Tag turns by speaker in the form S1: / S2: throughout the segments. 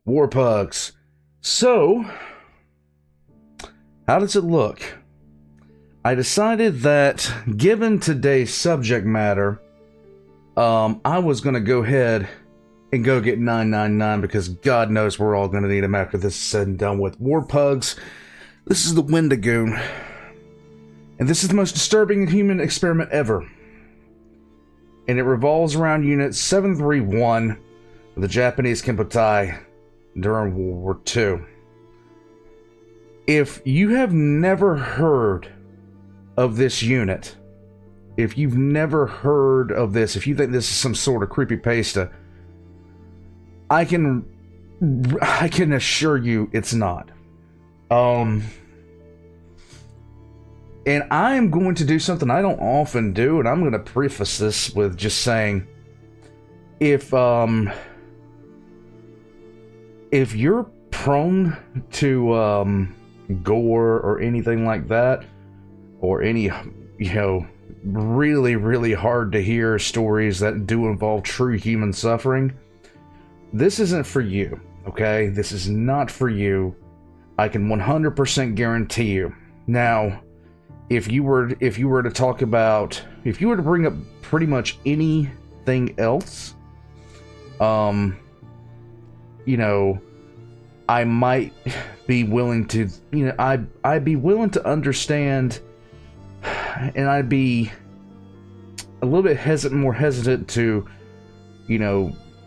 S1: War pugs. So, how does it look? I decided that, given today's subject matter, I was going to go ahead and go get 999 because God knows we're all going to need them after this is said and done with. War pugs. This is the Wendigoon. And this is the most disturbing human experiment ever. And it revolves around Unit 731 of the Japanese Kempotai during World War II. If you have never heard of this unit, if you've never heard of this, if you think this is some sort of creepypasta, I can assure you it's not. And I am going to do something I don't often do, and I'm going to preface this with just saying, if you're prone to gore or anything like that, or any, really, really hard to hear stories that do involve true human suffering, this isn't for you, okay? This is not for you. I can 100% guarantee you. Now, if you were to talk about, if you were to bring up pretty much anything else, I might be willing to, I'd be willing to understand, and I'd be a little bit more hesitant to,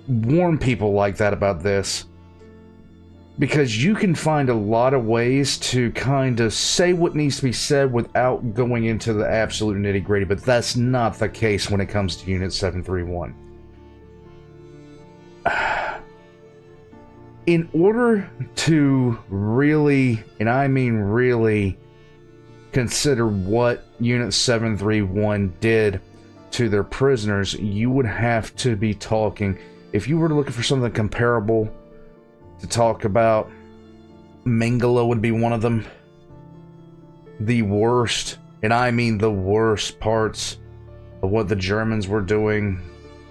S1: warn people like that about this, because you can find a lot of ways to kind of say what needs to be said without going into the absolute nitty-gritty, but that's not the case when it comes to Unit 731. In order to really, and I mean really, consider what Unit 731 did to their prisoners, you would have to be talking, if you were looking for something comparable to talk about, Mengele would be one of them. The worst, and I mean the worst parts of what the Germans were doing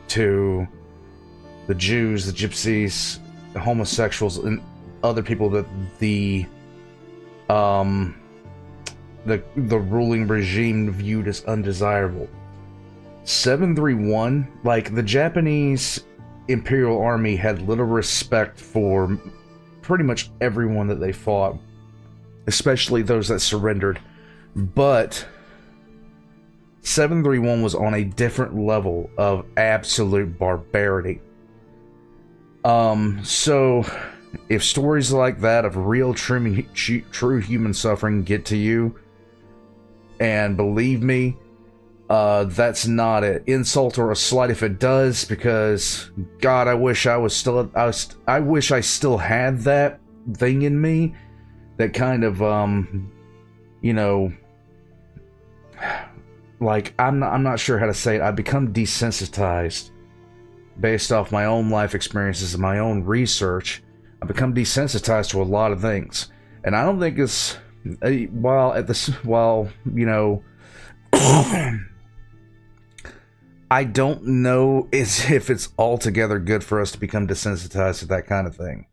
S1: to the Jews, the Gypsies, the homosexuals, and other people that the ruling regime viewed as undesirable. 731, like, the Japanese Imperial Army had little respect for pretty much everyone that they fought, especially those that surrendered. But 731 was on a different level of absolute barbarity. So if stories like that of real true human suffering get to you, and believe me, that's not an insult or a slight if it does, because God, I wish I wish I still had that thing in me, that kind of like, I'm not sure how to say it. I've become desensitized based off my own life experiences and my own research. I've become desensitized to a lot of things, and I don't think it's I don't know if it's altogether good for us to become desensitized to that kind of thing.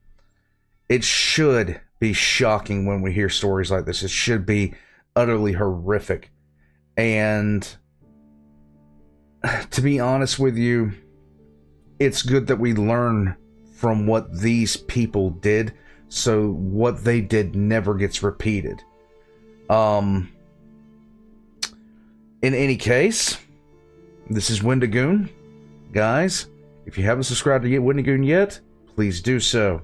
S1: It should be shocking when we hear stories like this. It should be utterly horrific. And to be honest with you, it's good that we learn from what these people did, so what they did never gets repeated. In any case, this is Wendigoon. Guys, if you haven't subscribed to Wendigoon yet, please do so.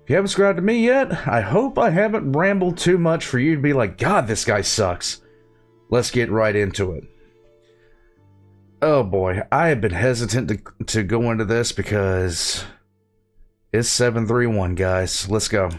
S1: If you haven't subscribed to me yet, I hope I haven't rambled too much for you to be like, God, this guy sucks. Let's get right into it. Oh boy, I have been hesitant to go into this because it's 731, guys. Let's go.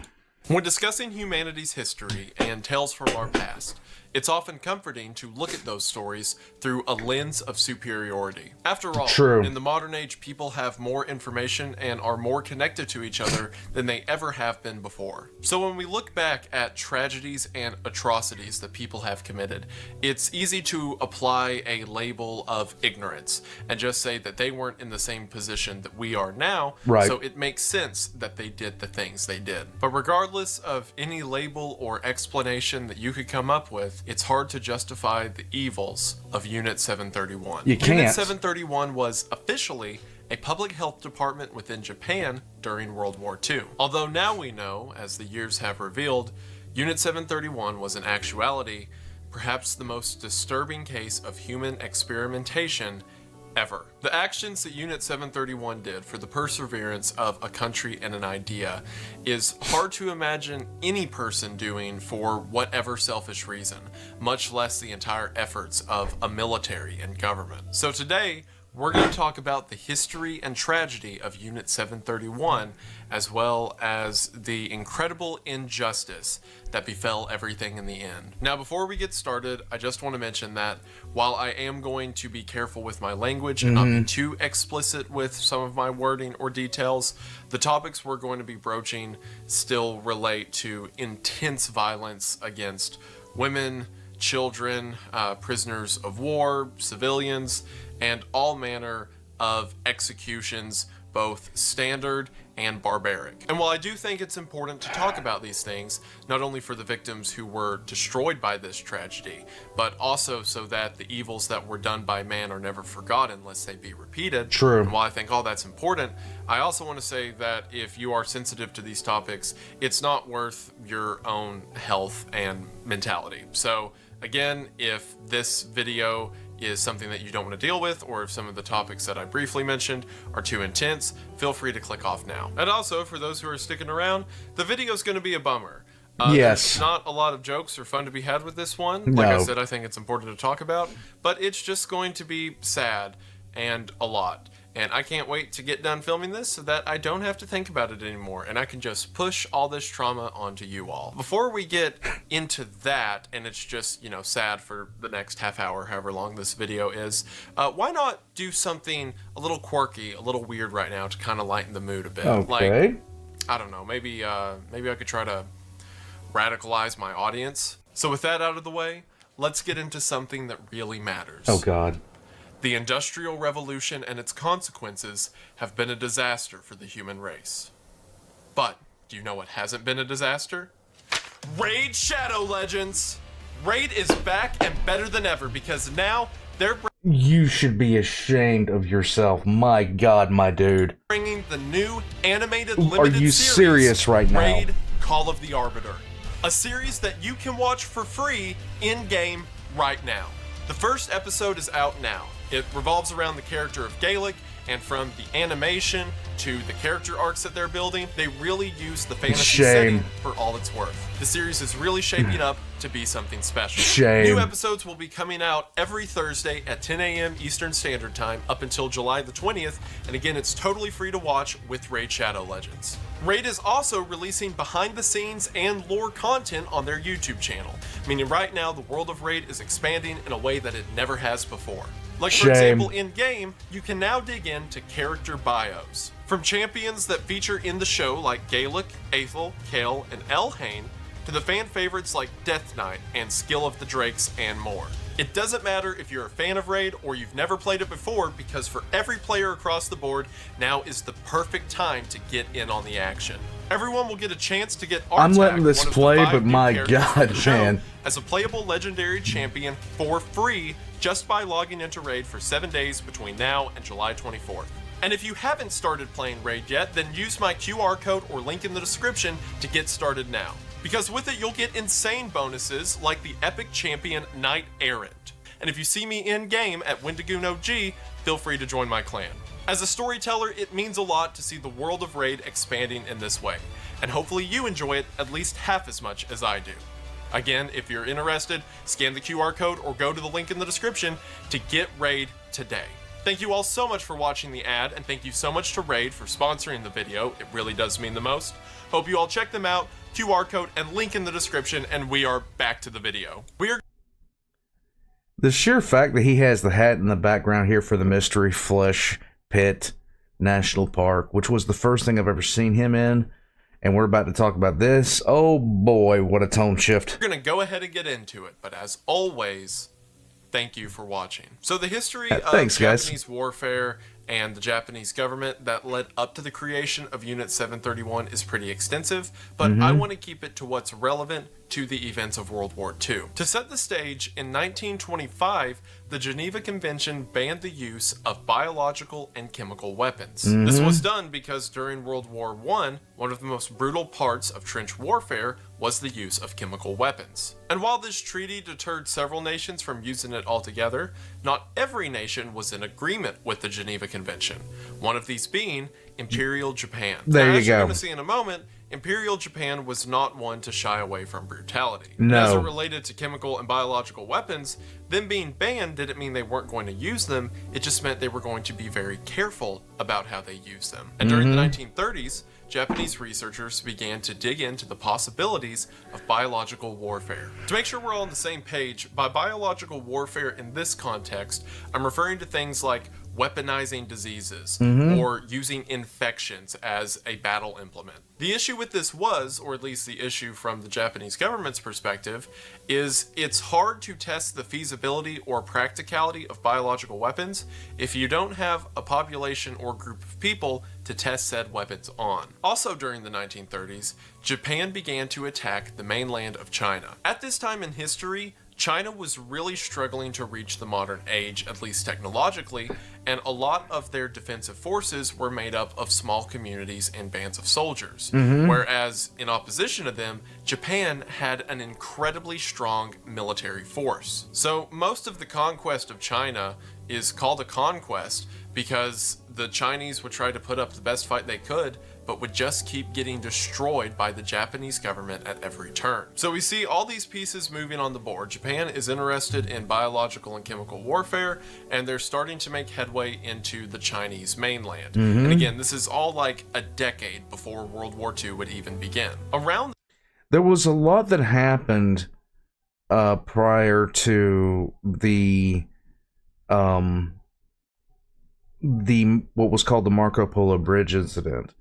S2: When discussing humanity's history and tales from our past, It's often comforting to look at those stories through a lens of superiority. After all,
S1: True.
S2: in the modern age, people have more information and are more connected to each other than they ever have been before. So when we look back at tragedies and atrocities that people have committed, it's easy to apply a label of ignorance and just say that they weren't in the same position that we are now,
S1: right.
S2: So it makes sense that they did the things they did. But regardless of any label or explanation that you could come up with, it's hard to justify the evils of Unit 731.
S1: You can't.
S2: Unit 731 was officially a public health department within Japan during World War II. Although now we know, as the years have revealed, Unit 731 was in actuality perhaps the most disturbing case of human experimentation ever. The actions that Unit 731 did for the perseverance of a country and an idea is hard to imagine any person doing for whatever selfish reason, much less the entire efforts of a military and government. So today, we're going to talk about the history and tragedy of Unit 731, as well as the incredible injustice that befell everything in the end. Now, before we get started, I just want to mention that while I am going to be careful with my language and not be too explicit with some of my wording or details, the topics we're going to be broaching still relate to intense violence against women, children, prisoners of war, civilians, and all manner of executions, both standard and barbaric. And while I do think it's important to talk about these things, not only for the victims who were destroyed by this tragedy, but also so that the evils that were done by man are never forgotten lest they be repeated.
S1: True.
S2: And while I think all that's important, I also want to say that if you are sensitive to these topics, it's not worth your own health and mentality. So again, if this video is something that you don't want to deal with, or if some of the topics that I briefly mentioned are too intense, feel free to click off now. And also, for those who are sticking around, the video is going to be a bummer.
S1: Yes.
S2: There's not a lot of jokes or fun to be had with this one. Like I said, I think it's important to talk about, but it's just going to be sad and a lot. And I can't wait to get done filming this so that I don't have to think about it anymore and I can just push all this trauma onto you all. Before we get into that, and it's just, sad for the next half hour, however long this video is, why not do something a little quirky, a little weird right now to kind of lighten the mood a bit?
S1: Okay.
S2: Like, I don't know, maybe I could try to radicalize my audience. So with that out of the way, let's get into something that really matters.
S1: Oh, God.
S2: The Industrial Revolution and its consequences have been a disaster for the human race. But, do you know what hasn't been a disaster? Raid Shadow Legends! Raid is back and better than ever because now they're
S1: You should be ashamed of yourself. My God, my dude.
S2: bringing the new animated limited
S1: Are you
S2: series,
S1: serious right now?
S2: Raid Call of the Arbiter. A series that you can watch for free in-game right now. The first episode is out now. It revolves around the character of Gaelic, and from the animation to the character arcs that they're building, they really use the fantasy setting for all it's worth. The series is really shaping up to be something special.
S1: Shame.
S2: New episodes will be coming out every Thursday at 10 a.m. Eastern Standard Time up until July the 20th, and again, it's totally free to watch with Raid Shadow Legends. Raid is also releasing behind the scenes and lore content on their YouTube channel, meaning right now the world of Raid is expanding in a way that it never has before. Like, for example, in-game, you can now dig into character bios. From champions that feature in the show like Gaelic, Aethel, Kale, and Elhain, to the fan favorites like Death Knight and Skill of the Drakes and more. It doesn't matter if you're a fan of Raid or you've never played it before, because for every player across the board, now is the perfect time to get in on the action. Everyone will get a chance to get
S1: I'm letting this play, but my God, man.
S2: As a playable legendary champion for free just by logging into Raid for 7 days between now and July 24th. And if you haven't started playing Raid yet, then use my QR code or link in the description to get started now. Because with it, you'll get insane bonuses like the epic champion Knight Errant. And if you see me in-game at Wendigoon OG, feel free to join my clan. As a storyteller, it means a lot to see the world of Raid expanding in this way, and hopefully you enjoy it at least half as much as I do. Again, if you're interested, scan the QR code or go to the link in the description to get Raid today. Thank you all so much for watching the ad, and thank you so much to Raid for sponsoring the video. It really does mean the most. Hope you all check them out, QR code and link in the description, and we are back to the video.
S1: The sheer fact that he has the hat in the background here for the Mystery Flesh Pit National Park, which was the first thing I've ever seen him in, and we're about to talk about this. Oh boy, what a tone shift.
S2: We're going to go ahead and get into it, but as always, thank you for watching. So the history of Japanese warfare and the Japanese government that led up to the creation of Unit 731 is pretty extensive, but I want to keep it to what's relevant to the events of World War II. To set the stage, in 1925, the Geneva Convention banned the use of biological and chemical weapons. This was done because during World War I, one of the most brutal parts of trench warfare was the use of chemical weapons. And while this treaty deterred several nations from using it altogether, not every nation was in agreement with the Geneva Convention, one of these being Imperial Japan.
S1: There
S2: now,
S1: you
S2: as you're
S1: go.
S2: going to see in a moment, Imperial Japan was not one to shy away from brutality.
S1: No.
S2: And as it related to chemical and biological weapons, them being banned didn't mean they weren't going to use them, it just meant they were going to be very careful about how they used them. And during the 1930s, Japanese researchers began to dig into the possibilities of biological warfare. To make sure we're all on the same page, by biological warfare in this context, I'm referring to things like weaponizing diseases or using infections as a battle implement. The issue with this was, or at least the issue from the Japanese government's perspective, is it's hard to test the feasibility or practicality of biological weapons if you don't have a population or group of people to test said weapons on. Also during the 1930s, Japan began to attack the mainland of China. At this time in history, China was really struggling to reach the modern age, at least technologically, and a lot of their defensive forces were made up of small communities and bands of soldiers. Whereas, in opposition to them, Japan had an incredibly strong military force. So most of the conquest of China is called a conquest because the Chinese would try to put up the best fight they could, but would just keep getting destroyed by the Japanese government at every turn. So we see all these pieces moving on the board. Japan is interested in biological and chemical warfare, and they're starting to make headway into the Chinese mainland. And again, this is all like a decade before World War II would even begin.
S1: There was a lot that happened prior to the what was called the Marco Polo Bridge incident,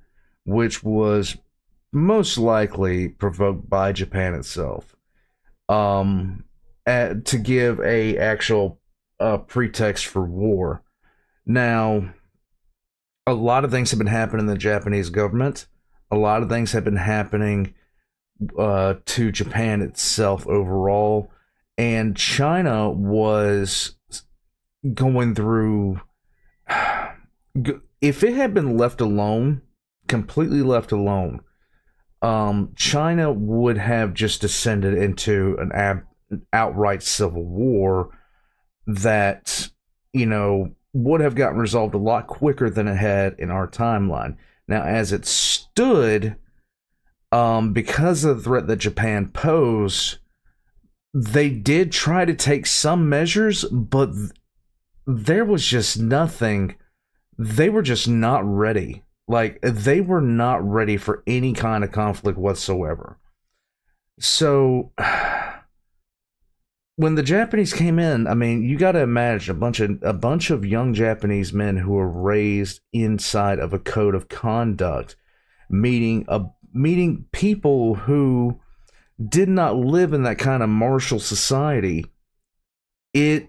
S1: which was most likely provoked by Japan itself, to give a actual pretext for war. Now, a lot of things have been happening in the Japanese government. A lot of things have been happening to Japan itself overall, and China was going through. If it had been left alone, completely left alone, China would have just descended into an outright civil war that, would have gotten resolved a lot quicker than it had in our timeline. Now, as it stood, because of the threat that Japan posed, they did try to take some measures, but there was just nothing. They were just not ready. Like, they were not ready for any kind of conflict whatsoever. So, when the Japanese came in, I mean, you got to imagine a bunch of young Japanese men who were raised inside of a code of conduct, meeting people who did not live in that kind of martial society. It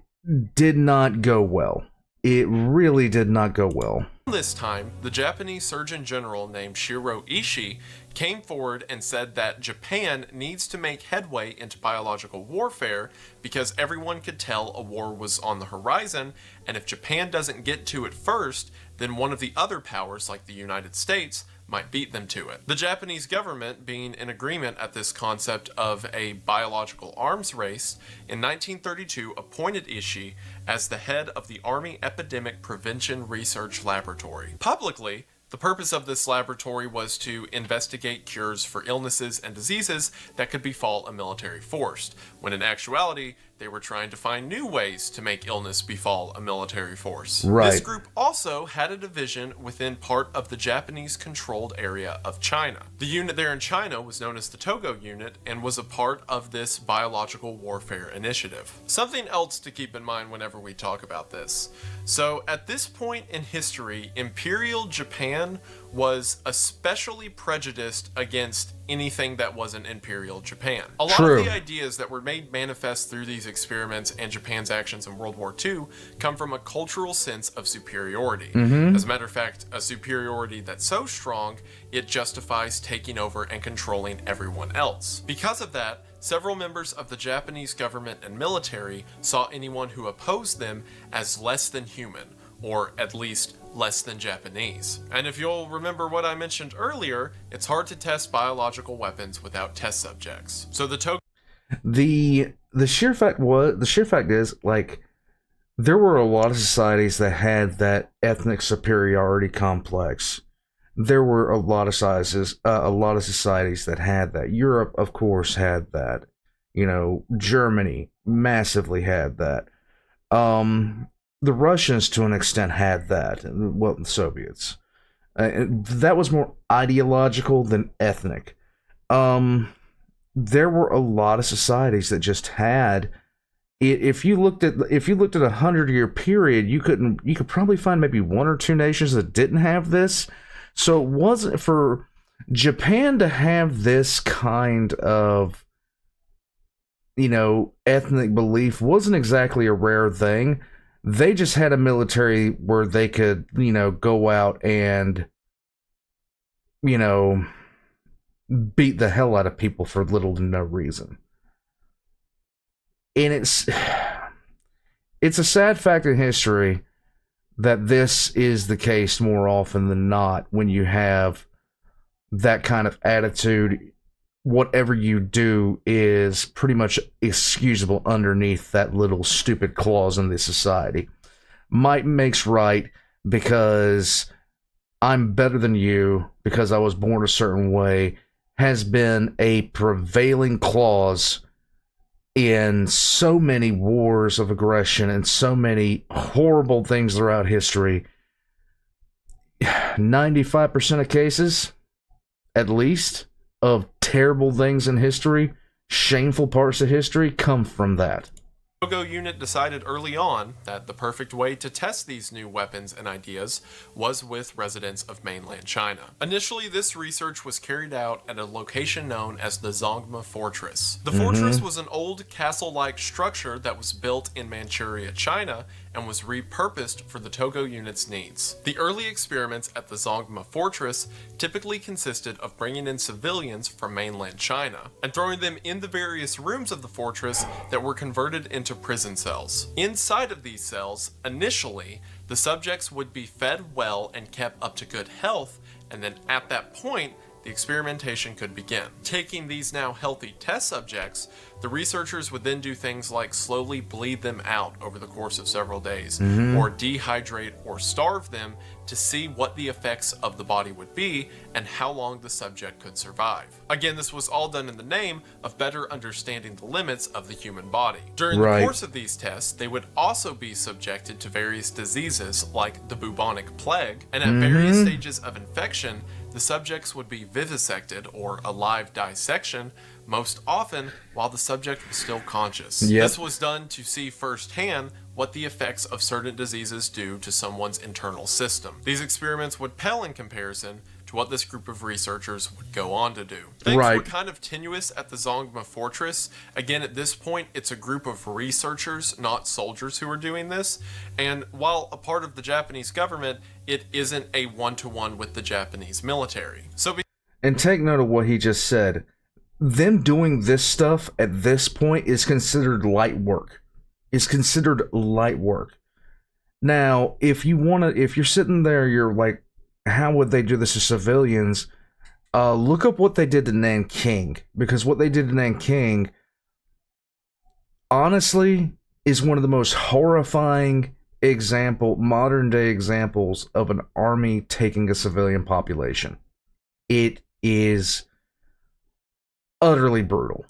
S1: did not go well. It really did not go well.
S2: This time, the Japanese Surgeon General named Shiro Ishii came forward and said that Japan needs to make headway into biological warfare because everyone could tell a war was on the horizon, and if Japan doesn't get to it first, then one of the other powers, like the United States, might beat them to it. The Japanese government, being in agreement at this concept of a biological arms race, in 1932 appointed Ishii as the head of the Army Epidemic Prevention Research Laboratory. Publicly, the purpose of this laboratory was to investigate cures for illnesses and diseases that could befall a military force, when in actuality, they were trying to find new ways to make illness befall a military force.
S1: Right.
S2: This group also had a division within part of the Japanese-controlled area of China. The unit there in China was known as the Togo Unit and was a part of this biological warfare initiative. Something else to keep in mind whenever we talk about this. So at this point in history, Imperial Japan was especially prejudiced against anything that wasn't Imperial Japan. A lot of the ideas that were made manifest through these experiments and Japan's actions in World War II come from a cultural sense of superiority. As a matter of fact, a superiority that's so strong, it justifies taking over and controlling everyone else. Because of that, several members of the Japanese government and military saw anyone who opposed them as less than human, or at least less than Japanese. And if you'll remember what I mentioned earlier, it's hard to test biological weapons without test subjects. So
S1: the sheer fact is, like, there were a lot of societies that had that ethnic superiority complex. There were a lot of societies that had that. Europe, of course, had that. You know, Germany massively had that. The Russians, to an extent, had that. Well, the Soviets. That was more ideological than ethnic. There were a lot of societies that just had. If you looked at a 100-year period, you could probably find maybe one or two nations that didn't have this. So it wasn't for Japan to have this kind of, you know, ethnic belief wasn't exactly a rare thing. They just had a military where they could, you know, go out and, you know, beat the hell out of people for little to no reason. And it's a sad fact in history that this is the case more often than not when you have that kind of attitude. Whatever you do is pretty much excusable underneath that little stupid clause in the society. Might makes right, because I'm better than you because I was born a certain way, has been a prevailing clause in so many wars of aggression and so many horrible things throughout history. 95% of cases, at least, of terrible things in history, shameful parts of history, come from that.
S2: The Togo unit decided early on that the perfect way to test these new weapons and ideas was with residents of mainland China. Initially, this research was carried out at a location known as the Zongma Fortress. The fortress was an old castle-like structure that was built in Manchuria, China, and was repurposed for the Togo unit's needs. The early experiments at the Zongma Fortress typically consisted of bringing in civilians from mainland China and throwing them in the various rooms of the fortress that were converted into prison cells. Inside of these cells, initially, the subjects would be fed well and kept up to good health, and then at that point, the experimentation could begin. Taking these now healthy test subjects, the researchers would then do things like slowly bleed them out over the course of several days, or dehydrate or starve them to see what the effects of the body would be and how long the subject could survive. Again, this was all done in the name of better understanding the limits of the human body. During the course of these tests, they would also be subjected to various diseases like the bubonic plague, and at various stages of infection, the subjects would be vivisected, or a live dissection, most often while the subject was still conscious. This was done to see firsthand what the effects of certain diseases do to someone's internal system. These experiments would pale in comparison to what this group of researchers would go on to do. Things were kind of tenuous at the Zongma Fortress. Again, at this point, it's a group of researchers, not soldiers, who are doing this. And while a part of the Japanese government, it isn't a one-to-one with the Japanese military.
S1: And take note of what he just said. Them doing this stuff at this point is considered light work. It's considered light work. Now, if you're sitting there, you're like, how would they do this to civilians? Look up what they did to Nanking, because what they did to Nanking, honestly, is one of the most horrifying modern day examples of an army taking a civilian population. It is utterly brutal.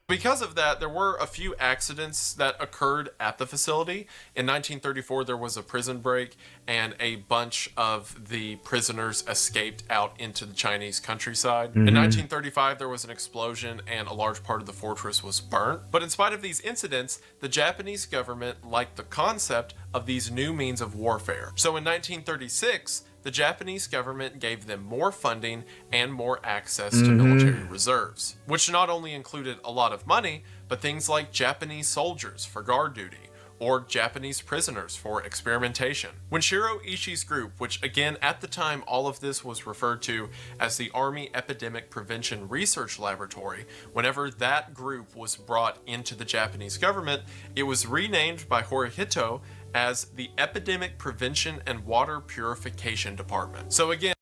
S2: Because of that, there were a few accidents that occurred at the facility. In 1934, there was a prison break, and a bunch of the prisoners escaped out into the Chinese countryside. In 1935, there was an explosion, and a large part of the fortress was burnt. But in spite of these incidents, the Japanese government liked the concept of these new means of warfare. So in 1936, the Japanese government gave them more funding and more access to military reserves, which not only included a lot of money, but things like Japanese soldiers for guard duty, or Japanese prisoners for experimentation. When Shiro Ishii's group, which again at the time all of this was referred to as the Army Epidemic Prevention Research Laboratory, whenever that group was brought into the Japanese government, it was renamed by Hirohito as the Epidemic Prevention and Water Purification Department. So again,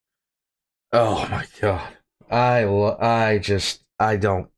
S1: Oh my god.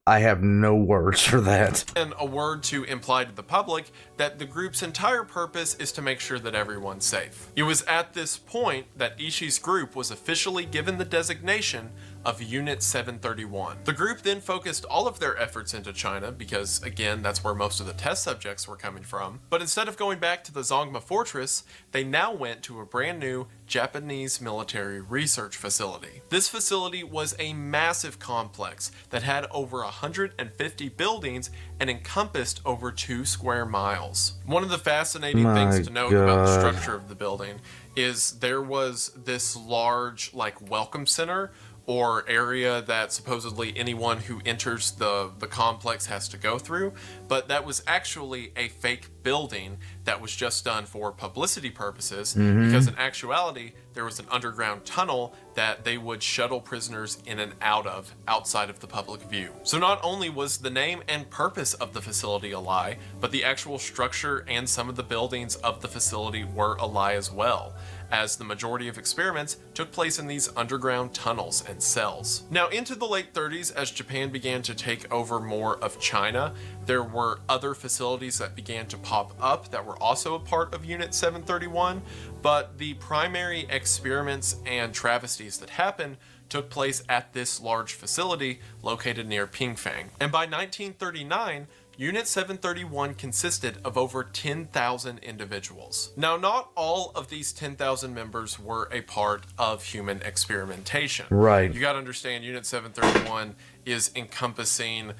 S1: I have no words for that.
S2: and a word to imply to the public that the group's entire purpose is to make sure that everyone's safe. It was at this point that Ishii's group was officially given the designation of Unit 731. The group then focused all of their efforts into China because, again, that's where most of the test subjects were coming from. But instead of going back to the Zongma Fortress, they now went to a brand new Japanese military research facility. This facility was a massive complex that had over 150 buildings and encompassed over 2 square miles. One of the fascinating things to note about the structure of the building is there was this large, welcome center or area that supposedly anyone who enters the complex has to go through, but that was actually a fake building that was just done for publicity purposes, because in actuality there was an underground tunnel that they would shuttle prisoners in and out of outside of the public view. So not only was the name and purpose of the facility a lie, but the actual structure and some of the buildings of the facility were a lie as well, as the majority of experiments took place in these underground tunnels and cells. Now, into the late 30s, as Japan began to take over more of China, there were other facilities that began to pop up that were also a part of Unit 731, but the primary experiments and travesties that happened took place at this large facility located near Pingfang. And by 1939, Unit 731 consisted of over 10,000 individuals. Now, not all of these 10,000 members were a part of human experimentation.
S1: Right.
S2: You gotta understand, Unit 731 is encompassing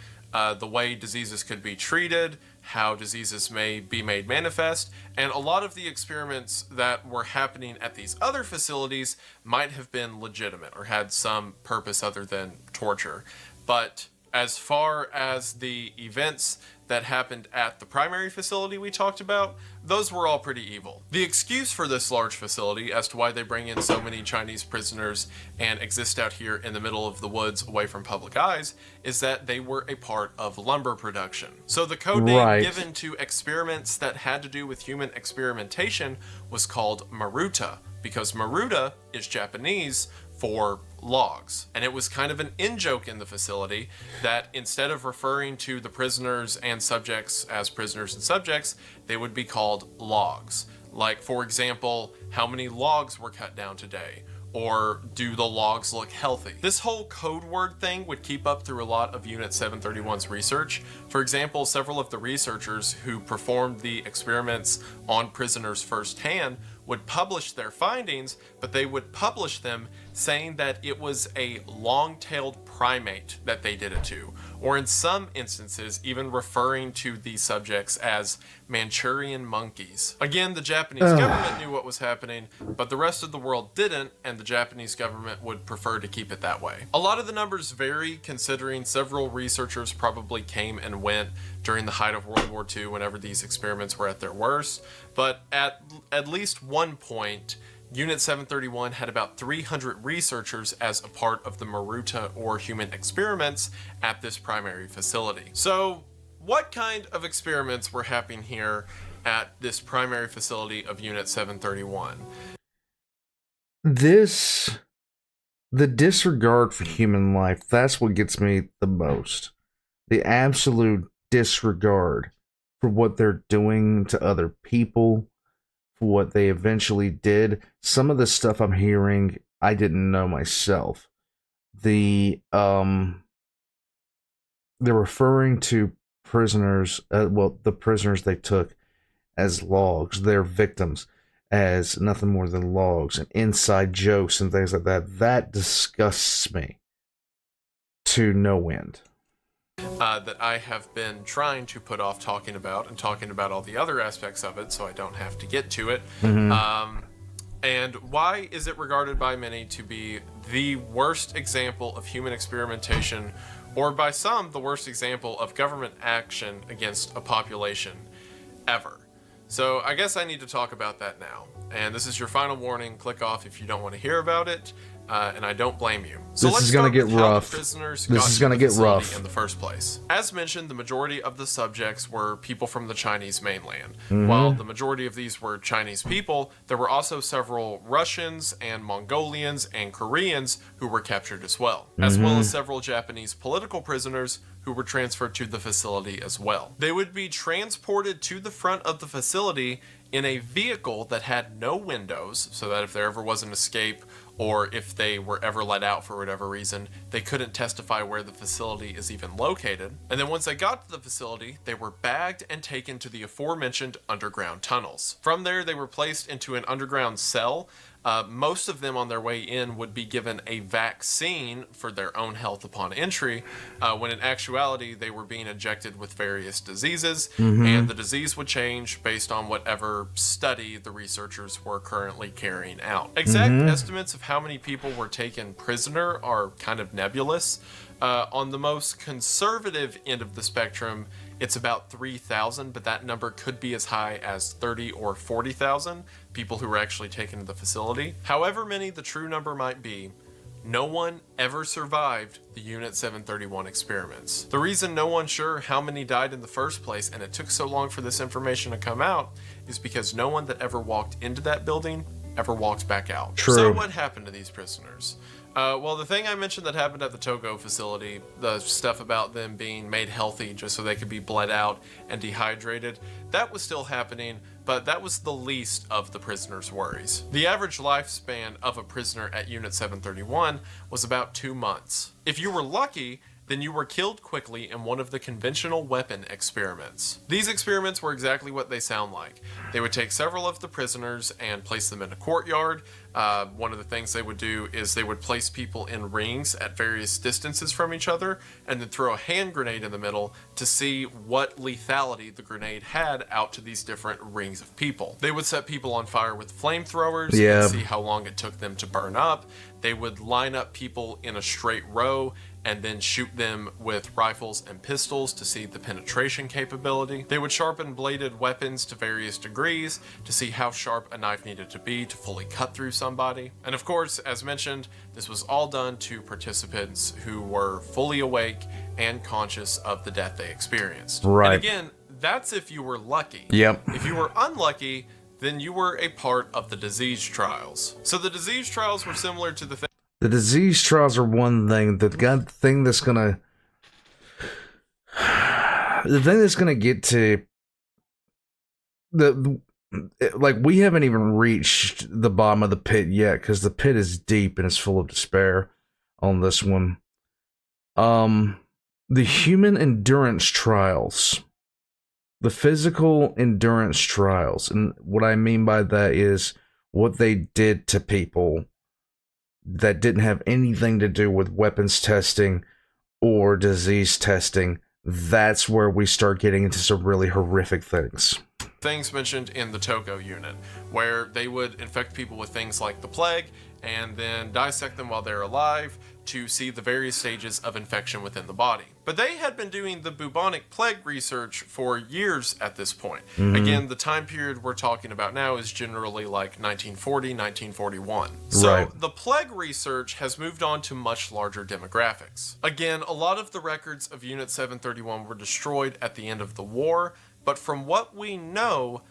S2: the way diseases could be treated, how diseases may be made manifest, and a lot of the experiments that were happening at these other facilities might have been legitimate or had some purpose other than torture. But as far as the events that happened at the primary facility we talked about, those were all pretty evil. The excuse for this large facility as to why they bring in so many Chinese prisoners and exist out here in the middle of the woods away from public eyes is that they were a part of lumber production. So the code name given to experiments that had to do with human experimentation was called Maruta, because Maruta is Japanese for logs. And it was kind of an in-joke in the facility that instead of referring to the prisoners and subjects as prisoners and subjects, they would be called logs. Like, for example, how many logs were cut down today? Or do the logs look healthy? This whole code word thing would keep up through a lot of Unit 731's research. For example, several of the researchers who performed the experiments on prisoners firsthand would publish their findings, but they would publish them saying that it was a long-tailed primate that they did it to, or in some instances even referring to these subjects as Manchurian monkeys. Again, the Japanese government knew what was happening, but the rest of the world didn't, and the Japanese government would prefer to keep it that way. A lot of the numbers vary, considering several researchers probably came and went during the height of World War II whenever these experiments were at their worst, but at least one point, Unit 731 had about 300 researchers as a part of the Maruta or human experiments at this primary facility. So, what kind of experiments were happening here at this primary facility of Unit 731?
S1: The disregard for human life, that's what gets me the most. The absolute disregard for what they're doing to other people, for what they eventually did. Some of the stuff I'm hearing, I didn't know myself. The they're referring to prisoners, the prisoners they took as logs, their victims as nothing more than logs and inside jokes and things like that. That disgusts me to no end.
S2: That I have been trying to put off talking about and talking about all the other aspects of it so I don't have to get to it. And why is it regarded by many to be the worst example of human experimentation, or by some, the worst example of government action against a population ever? So I guess I need to talk about that now. And this is your final warning. Click off if you don't want to hear about it. And I don't blame you. So
S1: this is going to get rough.
S2: This is going to
S1: get rough
S2: in the first place. As mentioned, the majority of the subjects were people from the Chinese mainland.
S1: Mm-hmm.
S2: While the majority of these were Chinese people, there were also several Russians and Mongolians and Koreans who were captured as well, as well as several Japanese political prisoners who were transferred to the facility as well. They would be transported to the front of the facility in a vehicle that had no windows, so that if there ever was an escape or if they were ever let out for whatever reason, they couldn't testify where the facility is even located. And then once they got to the facility, they were bagged and taken to the aforementioned underground tunnels. From there, they were placed into an underground cell. Most of them on their way in would be given a vaccine for their own health upon entry, when in actuality they were being injected with various diseases, and the disease would change based on whatever study the researchers were currently carrying out. Exact estimates of how many people were taken prisoner are kind of nebulous. On the most conservative end of the spectrum, it's about 3,000, but that number could be as high as 30 or 40,000 people who were actually taken to the facility. However many the true number might be, no one ever survived the Unit 731 experiments. The reason no one's sure how many died in the first place, and it took so long for this information to come out, is because no one that ever walked into that building ever walked back out.
S1: True.
S2: So what happened to these prisoners? Well, the thing I mentioned that happened at the Togo facility, the stuff about them being made healthy just so they could be bled out and dehydrated, that was still happening, but that was the least of the prisoners' worries. The average lifespan of a prisoner at Unit 731 was about 2 months. If you were lucky, then you were killed quickly in one of the conventional weapon experiments. These experiments were exactly what they sound like. They would take several of the prisoners and place them in a courtyard. One of the things they would do is they would place people in rings at various distances from each other and then throw a hand grenade in the middle to see what lethality the grenade had out to these different rings of people. They would set people on fire with flamethrowers and see how long it took them to burn up. They would line up people in a straight row and then shoot them with rifles and pistols to see the penetration capability. They would sharpen bladed weapons to various degrees to see how sharp a knife needed to be to fully cut through somebody. And of course, as mentioned, this was all done to participants who were fully awake and conscious of the death they experienced.
S1: Right.
S2: And again, that's if you were lucky.
S1: Yep.
S2: If you were unlucky, then you were a part of the disease trials. So the disease trials were similar to the
S1: The disease trials are one thing. The thing that's gonna get to like, we haven't even reached the bottom of the pit yet, because the pit is deep and it's full of despair on this one. The human endurance trials, the physical endurance trials, and what I mean by that is what they did to people that didn't have anything to do with weapons testing or disease testing. That's where we start getting into some really horrific things.
S2: Things mentioned in the Togo unit, where they would infect people with things like the plague and then dissect them while they're alive to see the various stages of infection within the body. But they had been doing the bubonic plague research for years at this point. Again, the time period we're talking about now is generally like 1940, 1941. So the plague research has moved on to much larger demographics. Again, a lot of the records of Unit 731 were destroyed at the end of the war, but from what we know,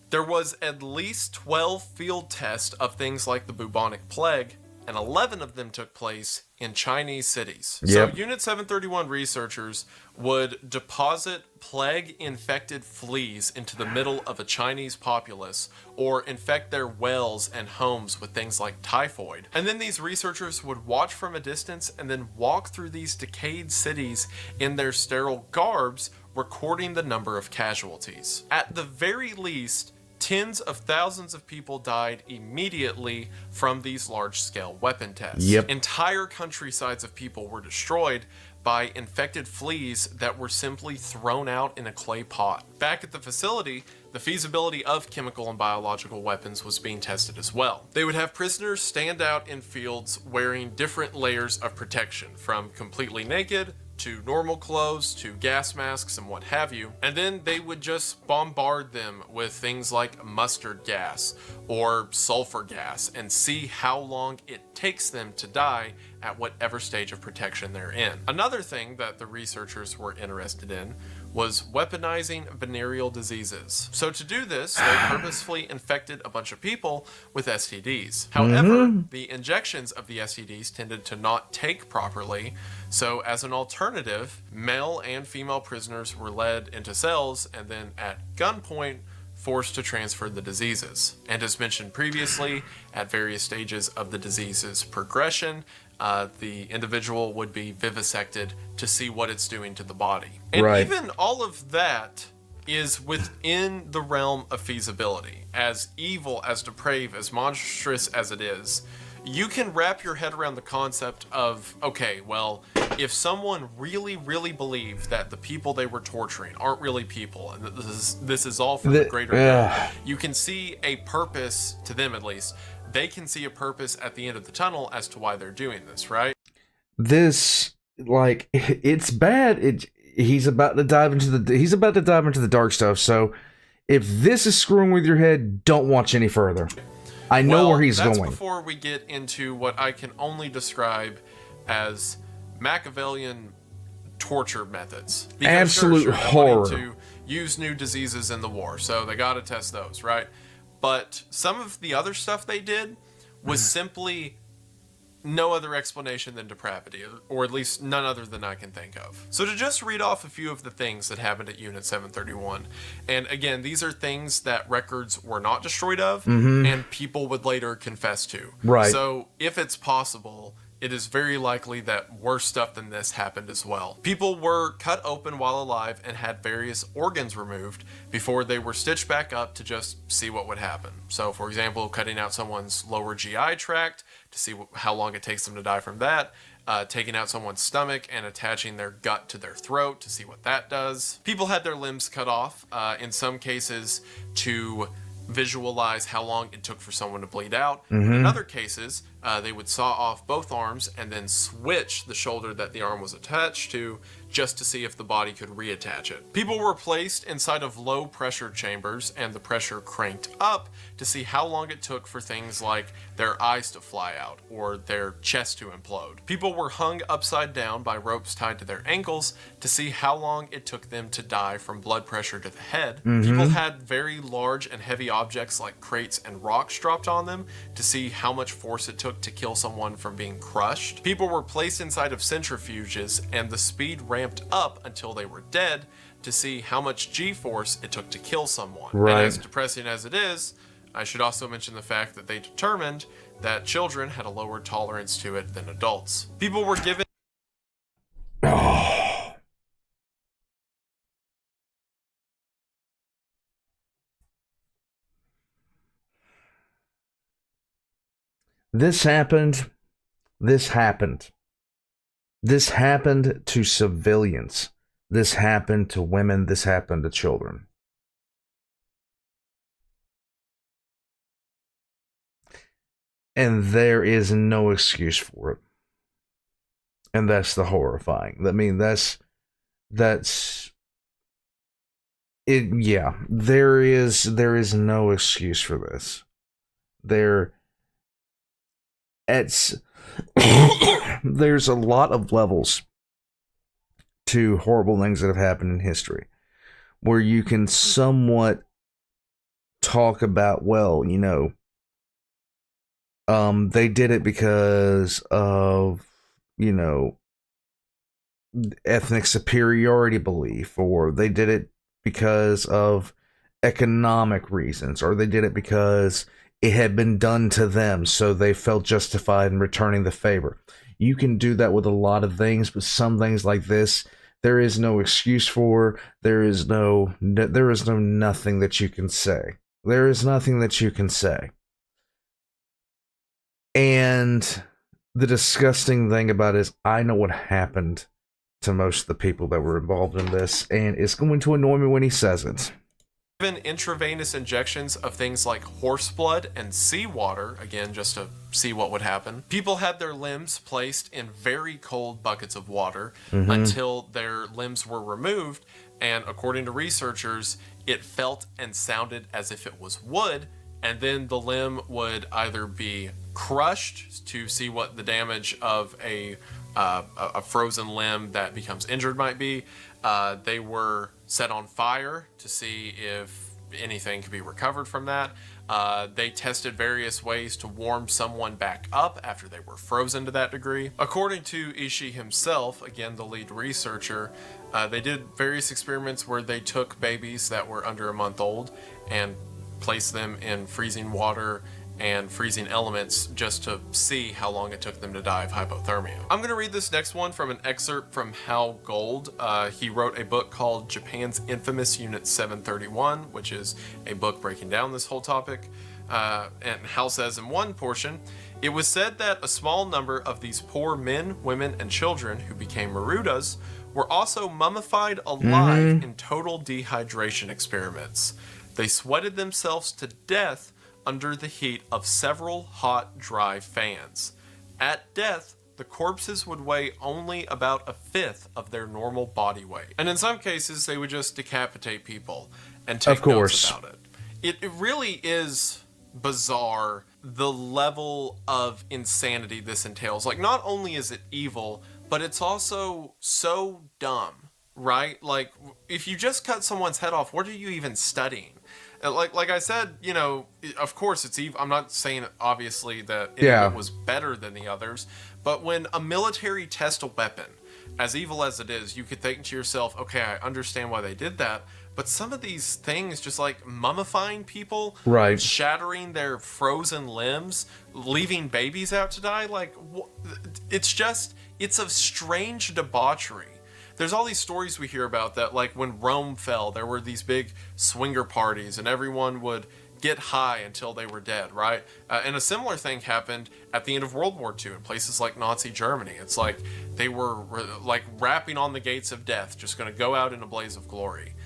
S2: there was at least 12 field tests of things like the bubonic plague and 11 of them took place in Chinese cities.
S1: Yep.
S2: So Unit 731 researchers would deposit plague-infected fleas into the middle of a Chinese populace, or infect their wells and homes with things like typhoid. And then these researchers would watch from a distance and then walk through these decayed cities in their sterile garbs, recording the number of casualties. At the very least, tens of thousands of people died immediately from these large-scale weapon tests.
S1: Yep.
S2: Entire countrysides of people were destroyed by infected fleas that were simply thrown out in a clay pot. Back at the facility, the feasibility of chemical and biological weapons was being tested as well. They would have prisoners stand out in fields wearing different layers of protection, from completely naked to normal clothes to gas masks and what have you, and then they would just bombard them with things like mustard gas or sulfur gas and see how long it takes them to die at whatever stage of protection they're in. Another thing that the researchers were interested in was weaponizing venereal diseases. So to do this, they purposefully infected a bunch of people with STDs. However, the injections of the STDs tended to not take properly, so as an alternative, male and female prisoners were led into cells and then at gunpoint forced to transfer the diseases. And as mentioned previously, at various stages of the disease's progression, the individual would be vivisected to see what it's doing to the body. And even all of that is within the realm of feasibility. As evil, as depraved, as monstrous as it is, you can wrap your head around the concept of, okay, well, if someone really, really believed that the people they were torturing aren't really people, and that this is all for the greater good, you can see a purpose, to them at least. They can see a purpose at the end of the tunnel as to why they're doing this, right?
S1: This, like, it's bad. He's about to dive into the dark stuff. So, if this is screwing with your head, don't watch any further. I know where he's going.
S2: Before we get into what I can only describe as Machiavellian torture methods. Because
S1: absolute horror.
S2: To use new diseases in the war, so they got to test those, right? But some of the other stuff they did was simply no other explanation than depravity, or at least none other than I can think of. So to just read off a few of the things that happened at Unit 731, and again, these are things that records were not destroyed of, and people would later confess to.
S1: Right.
S2: So if it's possible, it is very likely that worse stuff than this happened as well. People were cut open while alive and had various organs removed before they were stitched back up to just see what would happen. So, for example, cutting out someone's lower GI tract to see how long it takes them to die from that, taking out someone's stomach and attaching their gut to their throat to see what that does. People had their limbs cut off, in some cases to visualize how long it took for someone to bleed out. In other cases, they would saw off both arms and then switch the shoulder that the arm was attached to just to see if the body could reattach it. People were placed inside of low pressure chambers and the pressure cranked up to see how long it took for things like their eyes to fly out or their chest to implode. People were hung upside down by ropes tied to their ankles to see how long it took them to die from blood pressure to the head. People had very large and heavy objects like crates and rocks dropped on them to see how much force it took to kill someone from being crushed. People were placed inside of centrifuges and the speed ramped up until they were dead to see how much G-force it took to kill someone.
S1: Right.
S2: And as depressing as it is, I should also mention the fact that they determined that children had a lower tolerance to it than adults. People were given
S1: This happened. This happened. This happened to civilians. This happened to women. This happened to children. And there is no excuse for it. And that's the horrifying. I mean, that's it. Yeah, there is no excuse for this. There's a lot of levels to horrible things that have happened in history where you can somewhat talk about, well, you know, They did it because of, you know, ethnic superiority belief, or they did it because of economic reasons, or they did it because it had been done to them, so they felt justified in returning the favor. You can do that with a lot of things, but some things like this, there is no excuse for. There is no nothing that you can say. There is nothing that you can say. And the disgusting thing about it is, I know what happened to most of the people that were involved in this, and it's going to annoy me when he says it.
S2: Even intravenous injections of things like horse blood and seawater, again, just to see what would happen. People had their limbs placed in very cold buckets of water until their limbs were removed, and according to researchers, it felt and sounded as if it was wood, and then the limb would either be crushed to see what the damage of a frozen limb that becomes injured might be. They were set on fire to see if anything could be recovered from that. They tested various ways to warm someone back up after they were frozen to that degree. According to Ishii himself, again the lead researcher, they did various experiments where they took babies that were under a month old and placed them in freezing water and freezing elements just to see how long it took them to die of hypothermia. I'm going to read this next one from an excerpt from Hal Gold. He wrote a book called Japan's Infamous Unit 731, which is a book breaking down this whole topic. And Hal says in one portion, "It was said that a small number of these poor men, women, and children who became Marudas were also mummified alive in total dehydration experiments. They sweated themselves to death under the heat of several hot, dry fans. At death, the corpses would weigh only about a fifth of their normal body weight. And in some cases, they would just decapitate people and take notes about it. It really is bizarre, the level of insanity this entails. Like, not only is it evil, but it's also so dumb, right? Like, if you just cut someone's head off, what are you even studying? Like I said, you know, of course it's evil. I'm not saying obviously that any of it was better than the others, but when a military tests a weapon, as evil as it is, you could think to yourself, okay, I understand why they did that, but some of these things, just like mummifying people,
S1: right,
S2: shattering their frozen limbs, leaving babies out to die, like, it's a strange debauchery. There's all these stories we hear about that, like when Rome fell, there were these big swinger parties and everyone would get high until they were dead, right? And a similar thing happened at the end of World War II in places like Nazi Germany. It's like they were like rapping on the gates of death, just going to go out in a blaze of glory.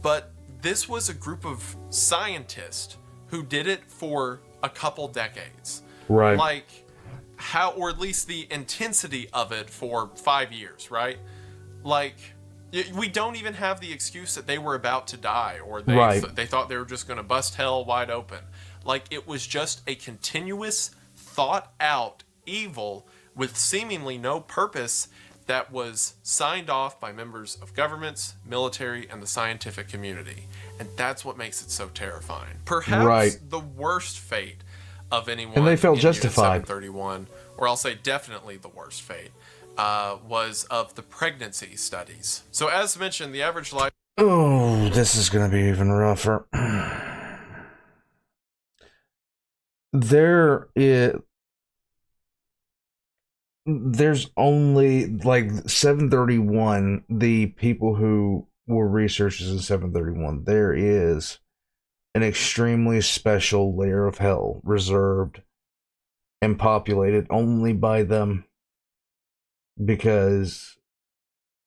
S2: But this was a group of scientists who did it for a couple decades.
S1: Right.
S2: Like how, or at least the intensity of it for 5 years, right? Like, we don't even have the excuse that they were about to die, or they thought they were just going to bust hell wide open. Like, it was just a continuous, thought-out evil with seemingly no purpose that was signed off by members of governments, military, and the scientific community. And that's what makes it so terrifying. Perhaps the worst fate of anyone
S1: and they felt
S2: in
S1: justified.
S2: Unit 731, or I'll say definitely the worst fate, was of the pregnancy studies. So as mentioned, the average life...
S1: Oh, this is going to be even rougher. There's only, like, 731, the people who were researchers in 731, there is an extremely special layer of hell reserved and populated only by them. Because,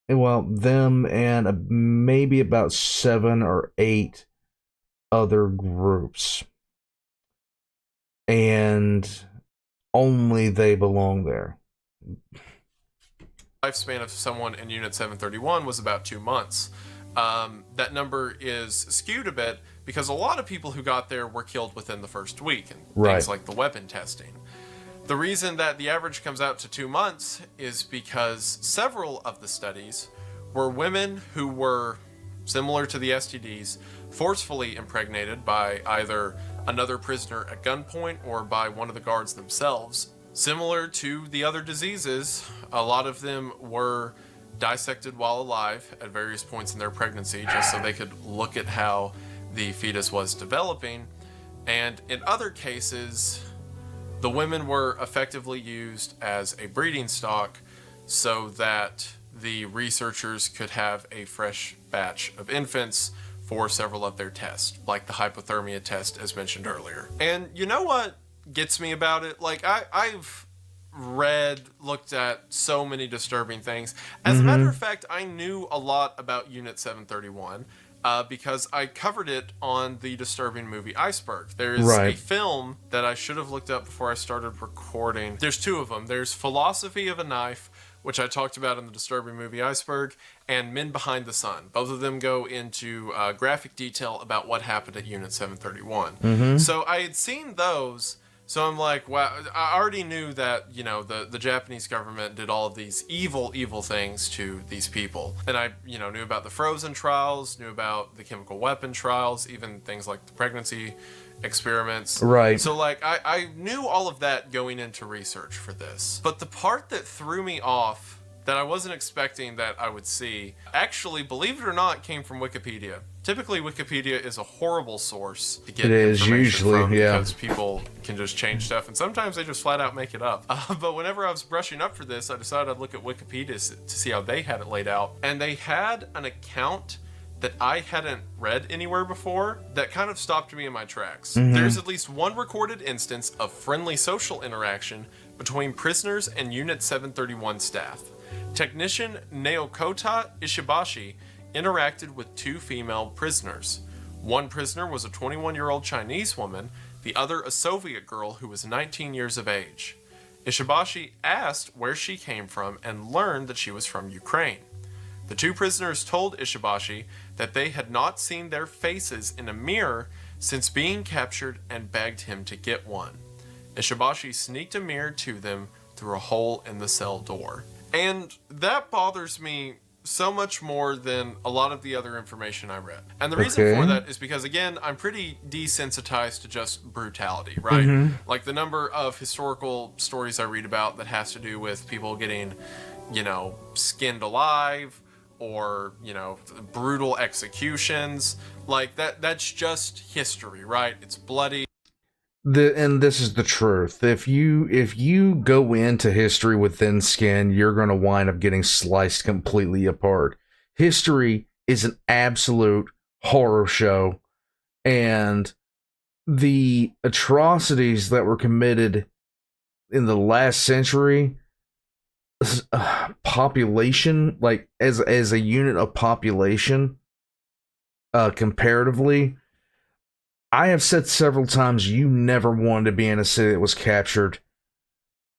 S1: well, them and maybe about 7 or 8 other groups, and only they belong there.
S2: Lifespan of someone in Unit 731 was about 2 months. That number is skewed a bit because a lot of people who got there were killed within the first week, and things like the weapon testing. The reason that the average comes out to 2 months is because several of the studies were women who were, similar to the STDs, forcefully impregnated by either another prisoner at gunpoint or by one of the guards themselves. Similar to the other diseases, a lot of them were dissected while alive at various points in their pregnancy just so they could look at how the fetus was developing. And in other cases, the women were effectively used as a breeding stock so that the researchers could have a fresh batch of infants for several of their tests, like the hypothermia test as mentioned earlier. And you know what gets me about it? Like, I've looked at so many disturbing things. As a matter of fact, I knew a lot about Unit 731 because I covered it on the disturbing movie Iceberg. There's a film that I should have looked up before I started recording. There's two of them. There's Philosophy of a Knife, which I talked about in the disturbing movie Iceberg, and Men Behind the Sun. Both of them go into graphic detail about what happened at Unit 731. So I had seen those, so I'm like, wow, I already knew that, you know, the Japanese government did all of these evil things to these people. And I, you know, knew about the frozen trials, knew about the chemical weapon trials, even things like the pregnancy experiments.
S1: Right.
S2: So, like, I knew all of that going into research for this. But the part that threw me off, that I wasn't expecting that I would see, actually, believe it or not, came from Wikipedia. Typically, Wikipedia is a horrible source to get information from because people can just change stuff, and sometimes they just flat out make it up. But whenever I was brushing up for this, I decided I'd look at Wikipedia to see how they had it laid out. And they had an account that I hadn't read anywhere before that kind of stopped me in my tracks. There's at least one recorded instance of friendly social interaction between prisoners and Unit 731 staff. Technician Naokota Ishibashi interacted with two female prisoners. One prisoner was a 21-year-old Chinese woman, the other a Soviet girl who was 19 years of age. Ishibashi asked where she came from and learned that she was from Ukraine. The two prisoners told Ishibashi that they had not seen their faces in a mirror since being captured and begged him to get one. Ishibashi sneaked a mirror to them through a hole in the cell door. And that bothers me so much more than a lot of the other information I read. And the reason for that is because, again, I'm pretty desensitized to just brutality, right? Like the number of historical stories I read about that has to do with people getting, you know, skinned alive or, you know, brutal executions. Like that's just history, right? It's bloody.
S1: And this is the truth. If you go into history with thin skin, you're going to wind up getting sliced completely apart. History is an absolute horror show, and the atrocities that were committed in the last century, population, like as a unit of population, comparatively, I have said several times you never wanted to be in a city that was captured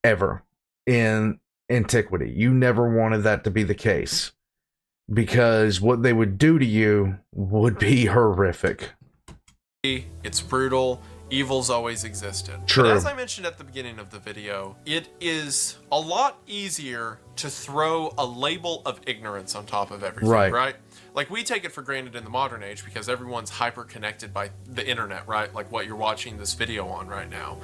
S1: ever in antiquity. You never wanted that to be the case because what they would do to you would be horrific.
S2: It's brutal. Evil's always existed.
S1: True.
S2: But as I mentioned at the beginning of the video, it is a lot easier to throw a label of ignorance on top of everything, right? Like, we take it for granted in the modern age because everyone's hyper connected by the internet, right? Like what you're watching this video on right now.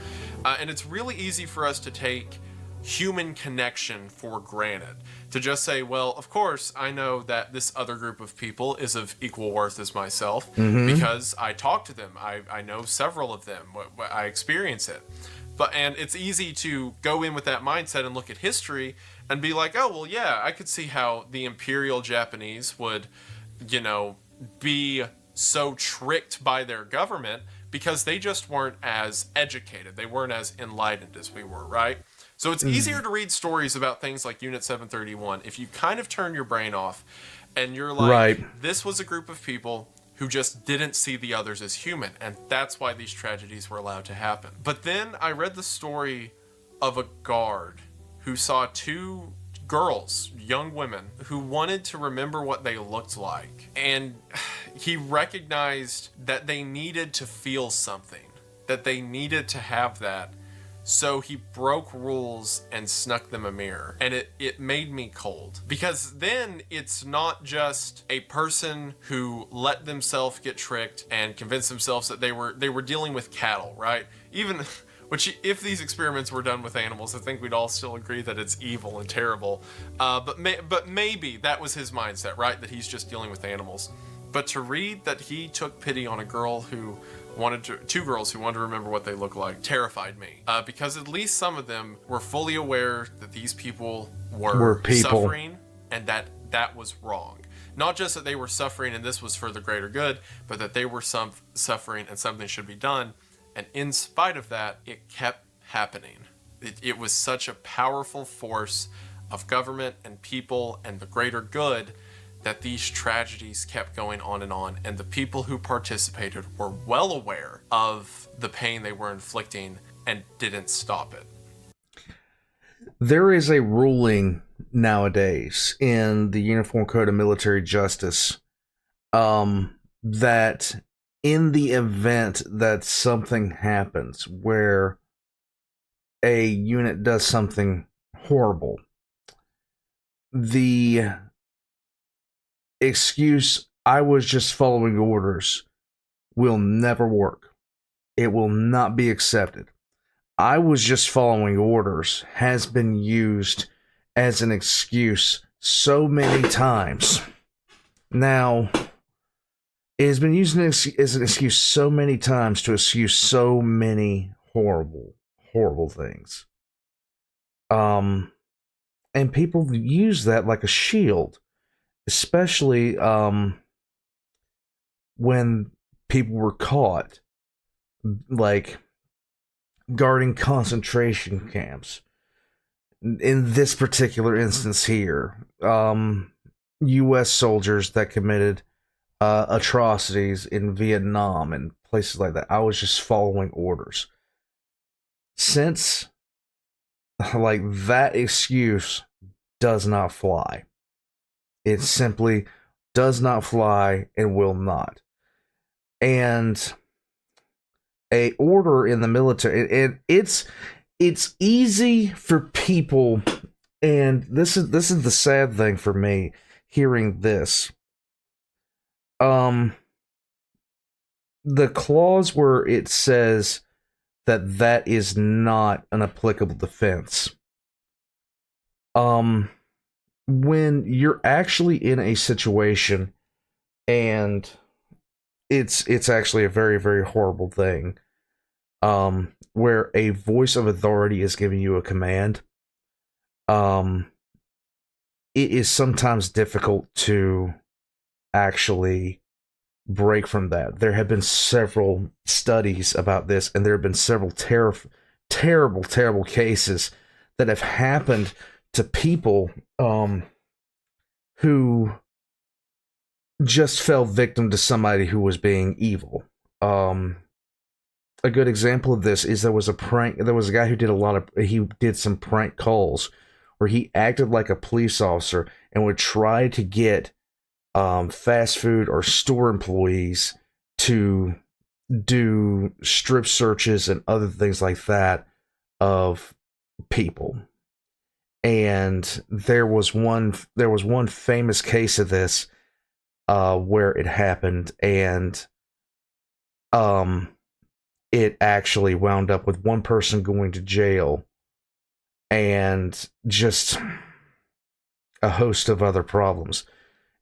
S2: And it's really easy for us to take human connection for granted. To just say, well, of course, I know that this other group of people is of equal worth as myself because I talk to them. I know several of them. I experience it. And it's easy to go in with that mindset and look at history and be like, oh, well, yeah, I could see how the Imperial Japanese would, you know, be so tricked by their government because they just weren't as educated. They weren't as enlightened as we were, right? So it's easier to read stories about things like Unit 731 if you kind of turn your brain off and you're like, this was a group of people who just didn't see the others as human, and that's why these tragedies were allowed to happen. But then I read the story of a guard who saw two girls, young women, who wanted to remember what they looked like. And he recognized that they needed to feel something, that they needed to have that, So he broke rules and snuck them a mirror. And it made me cold. Because then it's not just a person who let themselves get tricked and convince themselves that they were dealing with cattle, right? Even which, if these experiments were done with animals, I think we'd all still agree that it's evil and terrible. But maybe that was his mindset, right? That he's just dealing with animals. But to read that he took pity on a girl who two girls who wanted to remember what they look like, terrified me. Because at least some of them were fully aware that these people were suffering, and that was wrong. Not just that they were suffering and this was for the greater good, but that they were suffering and something should be done. And in spite of that, it kept happening. It was such a powerful force of government and people and the greater good that these tragedies kept going on, and the people who participated were well aware of the pain they were inflicting and didn't stop it.
S1: There is a ruling nowadays in the Uniform Code of Military Justice that in the event that something happens where a unit does something horrible, the excuse, "I was just following orders," will never work. It will not be accepted. "I was just following orders" has been used as an excuse so many times. Now, it has been used as an excuse so many times to excuse so many horrible, horrible things. And people use that like a shield. Especially when people were caught, like, guarding concentration camps. In this particular instance here, U.S. soldiers that committed atrocities in Vietnam and places like that. "I was just following orders." Since, like, that excuse does not fly. It simply does not fly and will not. And a order in the military, it's easy for people, and this is the sad thing for me hearing this. The clause where it says that is not an applicable defense. When you're actually in a situation, and it's actually a very, very horrible thing, where a voice of authority is giving you a command, it is sometimes difficult to actually break from that. There have been several studies about this, and there have been several terrible cases that have happened to people who just fell victim to somebody who was being evil. A good example of this is there was a guy who did some prank calls where he acted like a police officer and would try to get fast food or store employees to do strip searches and other things like that of people. And there was one famous case of this where it happened, and it actually wound up with one person going to jail and just a host of other problems.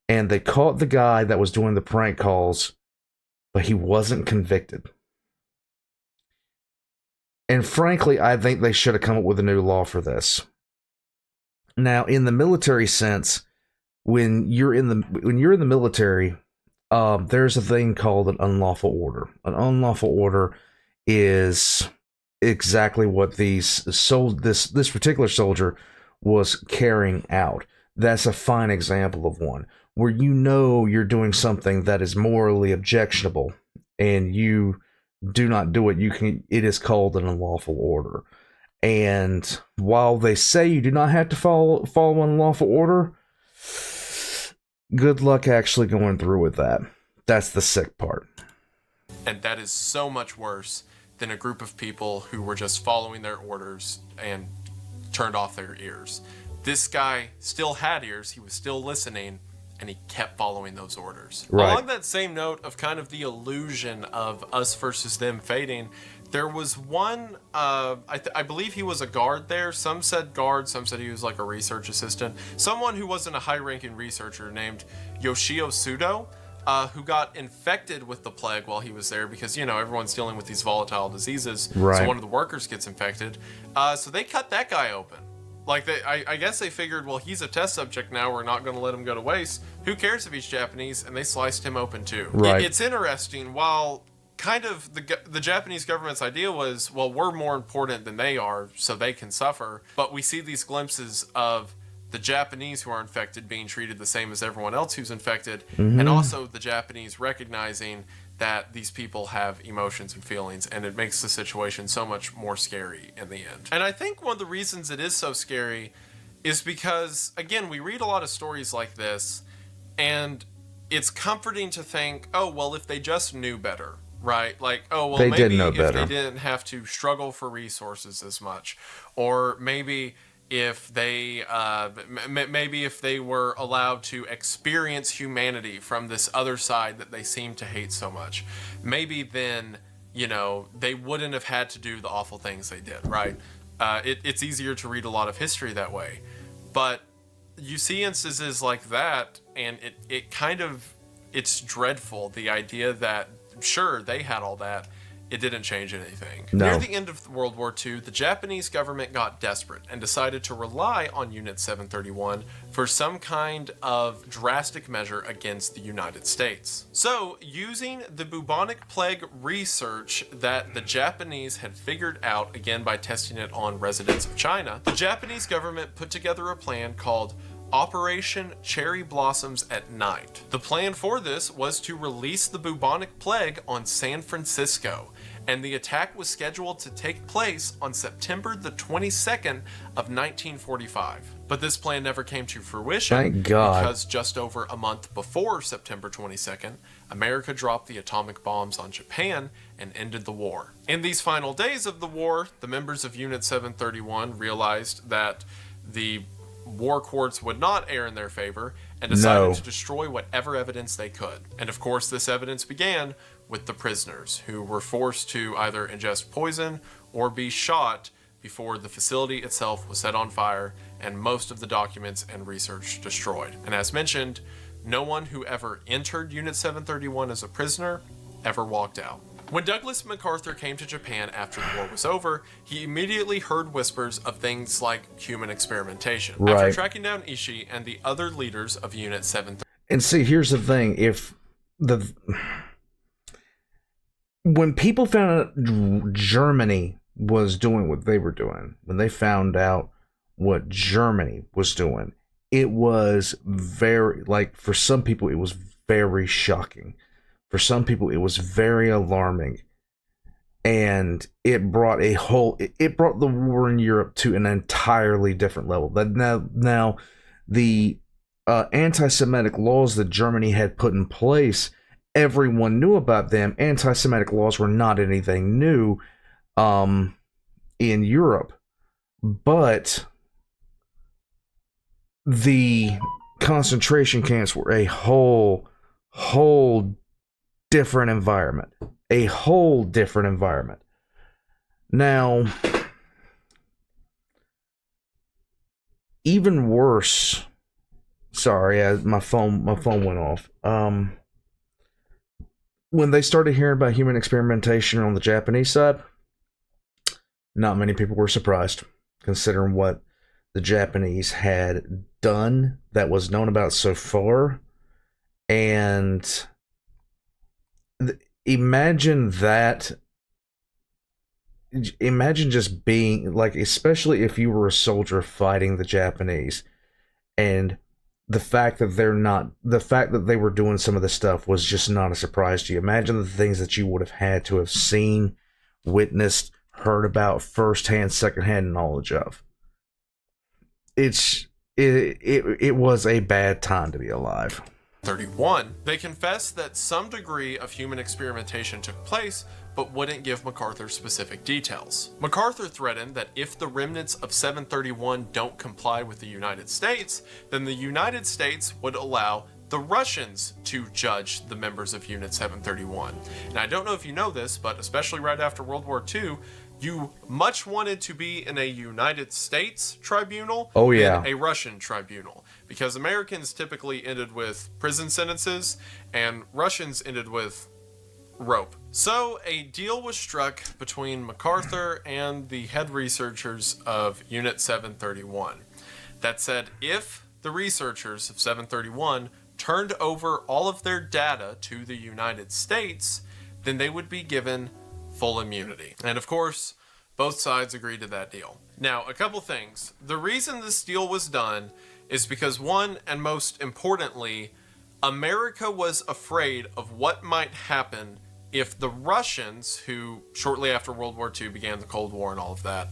S1: And they caught the guy that was doing the prank calls, but he wasn't convicted. And frankly, I think they should have come up with a new law for this. Now, in the military sense, when you're in the military, there's a thing called an unlawful order. An unlawful order is exactly what this particular soldier was carrying out. That's a fine example of one where you're doing something that is morally objectionable and you do not do it. It is called an unlawful order. And while they say you do not have to follow an unlawful order, good luck actually going through with that. That's the sick part.
S2: And that is so much worse than a group of people who were just following their orders and turned off their ears. This guy still had ears, he was still listening, and he kept following those orders.
S1: Right.
S2: Along that same note of kind of the illusion of us versus them fading, there was one, I believe he was a guard there. Some said guard, some said he was like a research assistant. Someone who wasn't a high-ranking researcher named Yoshio Sudo, who got infected with the plague while he was there because, you know, everyone's dealing with these volatile diseases.
S1: Right.
S2: So one of the workers gets infected. So they cut that guy open. Like, I guess they figured, well, he's a test subject now. We're not going to let him go to waste. Who cares if he's Japanese? And they sliced him open too.
S1: Right.
S2: It's interesting. While kind of the Japanese government's idea was, well, we're more important than they are, so they can suffer. But we see these glimpses of the Japanese who are infected being treated the same as everyone else who's infected, and also the Japanese recognizing that these people have emotions and feelings, and it makes the situation so much more scary in the end. And I think one of the reasons it is so scary is because, again, we read a lot of stories like this, and it's comforting to think, oh, well, if they just knew better, right? Like, oh, well,
S1: They
S2: maybe
S1: did know
S2: if
S1: better.
S2: they didn't have to struggle for resources as much, or maybe if they maybe if they were allowed to experience humanity from this other side that they seem to hate so much, maybe then, you know, they wouldn't have had to do the awful things they did, right? It's easier to read a lot of history that way, but you see instances like that, and it kind of, it's dreadful, the idea that sure, they had all that, it didn't change anything.
S1: No.
S2: Near the end of World War II, the Japanese government got desperate and decided to rely on Unit 731 for some kind of drastic measure against the United States. So, using the bubonic plague research that the Japanese had figured out, again by testing it on residents of China, the Japanese government put together a plan called Operation Cherry Blossoms at Night. The plan for this was to release the bubonic plague on San Francisco, and the attack was scheduled to take place on September the 22nd of 1945. But this plan never came to fruition.
S1: Thank God.
S2: Because just over a month before September 22nd, America dropped the atomic bombs on Japan and ended the war. In these final days of the war, the members of Unit 731 realized that the war courts would not err in their favor and decided to destroy whatever evidence they could. And of course, this evidence began with the prisoners, who were forced to either ingest poison or be shot before the facility itself was set on fire and most of the documents and research destroyed. And as mentioned, no one who ever entered Unit 731 as a prisoner ever walked out. When Douglas MacArthur came to Japan after the war was over, he immediately heard whispers of things like human experimentation.
S1: Right.
S2: After tracking down Ishii and the other leaders of Unit 731,
S1: And see, here's the thing: when people found out Germany was doing what they were doing, when they found out what Germany was doing, it was very, like, for some people, it was very shocking. For some people, it was very alarming. And it brought it brought the war in Europe to an entirely different level. But now the anti-Semitic laws that Germany had put in place, everyone knew about them. Anti-Semitic laws were not anything new in Europe. But the concentration camps were a whole different environment. A whole different environment. Now, even worse. Sorry, my phone went off. When they started hearing about human experimentation on the Japanese side, not many people were surprised, considering what the Japanese had done that was known about so far. And imagine just being, like, especially if you were a soldier fighting the Japanese, and the fact that they were doing some of this stuff was just not a surprise to you. Imagine the things that you would have had to have seen, witnessed, heard about firsthand, secondhand knowledge of. It was a bad time to be alive.
S2: 31, they confess that some degree of human experimentation took place, but wouldn't give MacArthur specific details. MacArthur threatened that if the remnants of 731 don't comply with the United States, then the United States would allow the Russians to judge the members of Unit 731. And I don't know if you know this, but especially right after World War II, you much wanted to be in a United States tribunal than a Russian tribunal, because Americans typically ended with prison sentences and Russians ended with rope. So a deal was struck between MacArthur and the head researchers of Unit 731 that said if the researchers of 731 turned over all of their data to the United States, then they would be given full immunity. And of course, both sides agreed to that deal. Now, a couple things. The reason this deal was done is because, one, and most importantly, America was afraid of what might happen if the Russians, who shortly after World War II began the Cold War and all of that,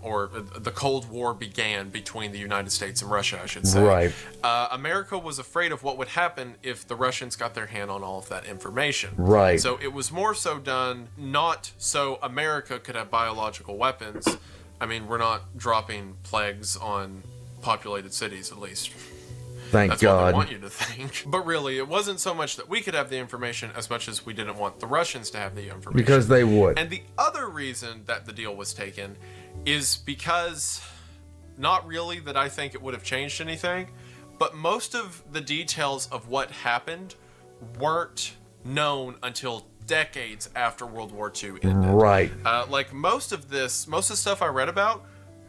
S2: or the Cold War began between the United States and Russia, I should say.
S1: Right.
S2: America was afraid of what would happen if the Russians got their hand on all of that information.
S1: Right.
S2: So it was more so done not so America could have biological weapons. I mean, we're not dropping plagues on populated cities, at least.
S1: Thank
S2: That's
S1: God.
S2: what they want you to think. But really, it wasn't so much that we could have the information as much as we didn't want the Russians to have the information.
S1: Because they would.
S2: And the other reason that the deal was taken is because, not really that I think it would have changed anything, but most of the details of what happened weren't known until decades after World War II ended.
S1: Right.
S2: Like most of the stuff I read about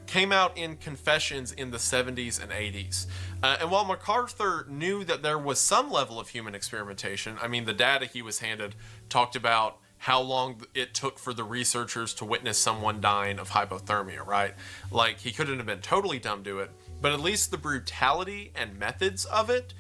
S2: came out in confessions in the 70s and 80s. And while MacArthur knew that there was some level of human experimentation, I mean, the data he was handed talked about how long it took for the researchers to witness someone dying of hypothermia, right? Like, he couldn't have been totally dumb to it, but at least the brutality and methods of it,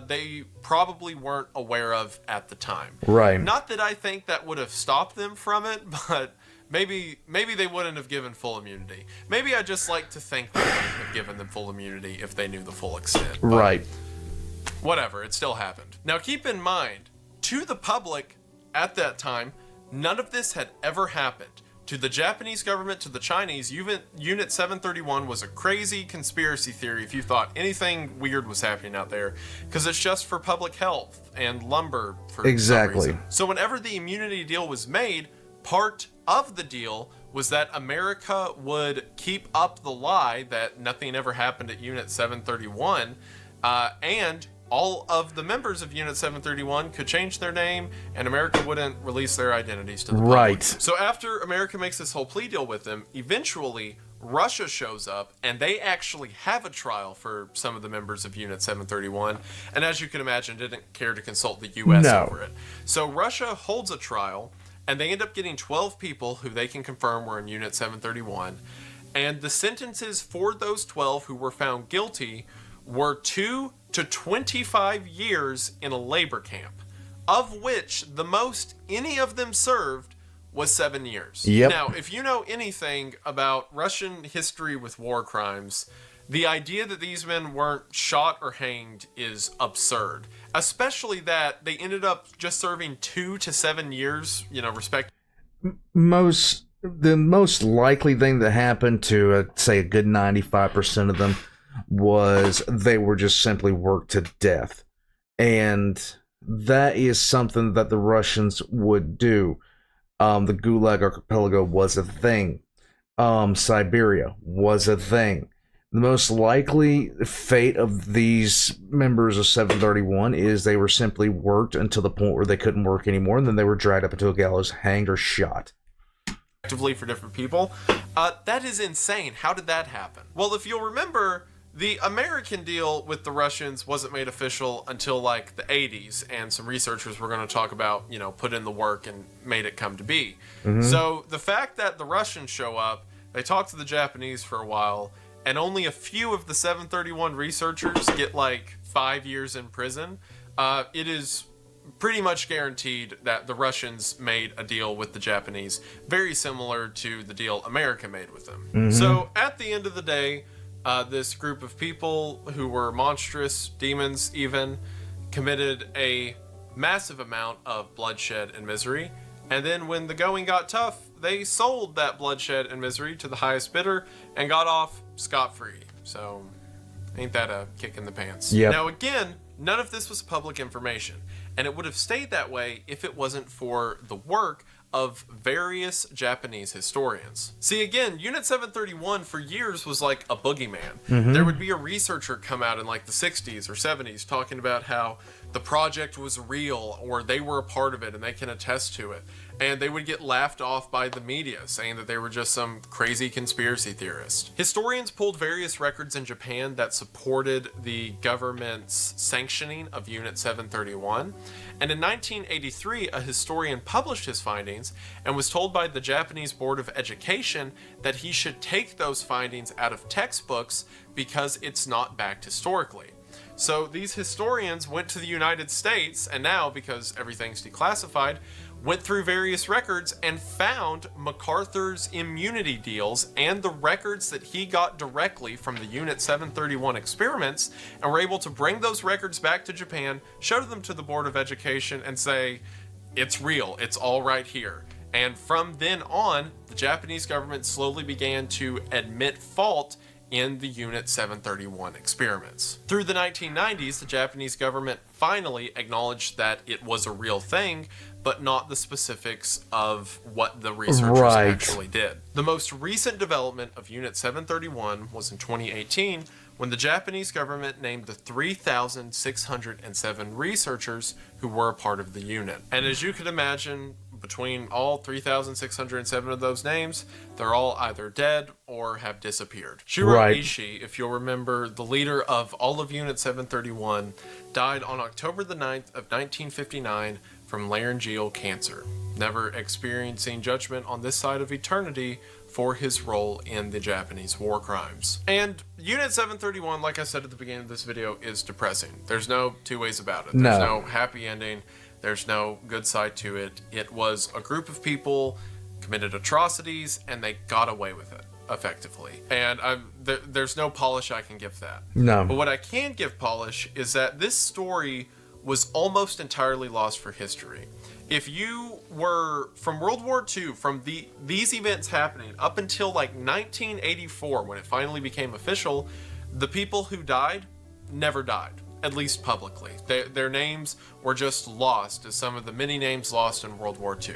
S2: they probably weren't aware of at the time.
S1: Right.
S2: Not that I think that would have stopped them from it, but maybe they wouldn't have given full immunity. Maybe I just like to think they wouldn't have given them full immunity if they knew the full extent. But
S1: Right.
S2: whatever, it still happened. Now keep in mind, to the public at that time, none of this had ever happened. To the Japanese government, to the Chinese, Unit 731 was a crazy conspiracy theory if you thought anything weird was happening out there, because it's just for public health and lumber for
S1: Exactly.
S2: some reason. So whenever the immunity deal was made, part of the deal was that America would keep up the lie that nothing ever happened at Unit 731, and all of the members of Unit 731 could change their name, and America wouldn't release their identities to the public.
S1: Right.
S2: So after America makes this whole plea deal with them, eventually Russia shows up, and they actually have a trial for some of the members of Unit 731, and as you can imagine, didn't care to consult the U.S.
S1: No.
S2: over it. So Russia holds a trial, and they end up getting 12 people who they can confirm were in Unit 731, and the sentences for those 12 who were found guilty were 2 to 25 years in a labor camp, of which the most any of them served was 7 years.
S1: Yep.
S2: Now, if you know anything about Russian history with war crimes, the idea that these men weren't shot or hanged is absurd. Especially that they ended up just serving 2 to 7 years, respect.
S1: The most likely thing that happened to, say, a good 95% of them was they were just simply worked to death. And that is something that the Russians would do. The Gulag Archipelago was a thing. Siberia was a thing. The most likely fate of these members of 731 is they were simply worked until the point where they couldn't work anymore, and then they were dragged up into a gallows, hanged, or shot.
S2: For different people. That is insane. How did that happen? Well, if you'll remember, the American deal with the Russians wasn't made official until like the 80s, and some researchers were going to talk about, put in the work and made it come to be. Mm-hmm. So the fact that the Russians show up, they talk to the Japanese for a while, and only a few of the 731 researchers get like 5 years in prison, it is pretty much guaranteed that the Russians made a deal with the Japanese, very similar to the deal America made with them. Mm-hmm. So at the end of the day, this group of people who were monstrous, demons even, committed a massive amount of bloodshed and misery, And then when the going got tough, they sold that bloodshed and misery to the highest bidder and got off scot-free. So, ain't that a kick in the pants?
S1: Yep.
S2: Now again, none of this was public information, and it would have stayed that way if it wasn't for the work of various Japanese historians. See, again, Unit 731 for years was like a boogeyman. There would be a researcher come out in like the 60s or 70s talking about how the project was real, or they were a part of it and they can attest to it. And they would get laughed off by the media, saying that they were just some crazy conspiracy theorist. Historians pulled various records in Japan that supported the government's sanctioning of Unit 731. And in 1983, a historian published his findings and was told by the Japanese Board of Education that he should take those findings out of textbooks because it's not backed historically. So these historians went to the United States, and now, because everything's declassified, went through various records and found MacArthur's immunity deals and the records that he got directly from the Unit 731 experiments, and were able to bring those records back to Japan, show them to the Board of Education, and say, it's real, it's all right here. And from then on, the Japanese government slowly began to admit fault in the Unit 731 experiments. Through the 1990s, the Japanese government finally acknowledged that it was a real thing, but not the specifics of what the researchers actually did. The most recent development of Unit 731 was in 2018, when the Japanese government named the 3,607 researchers who were a part of the unit. And as you can imagine, between all 3,607 of those names, they're all either dead or have disappeared. Shiro Ishii, if you'll remember, the leader of all of Unit 731, died on October the 9th of 1959 from laryngeal cancer, never experiencing judgment on this side of eternity for his role in the Japanese war crimes. And Unit 731, like I said at the beginning of this video, is depressing. There's no two ways about it. There's no happy ending. There's no good side to it. It was a group of people committed atrocities, and they got away with it, effectively. And there's no polish I can give that.
S1: No.
S2: But what I can give polish is that this story was almost entirely lost for history. If you were from World War II, from these events happening up until like 1984, when it finally became official, the people who died never died. At least publicly. Their names were just lost as some of the many names lost in World War II.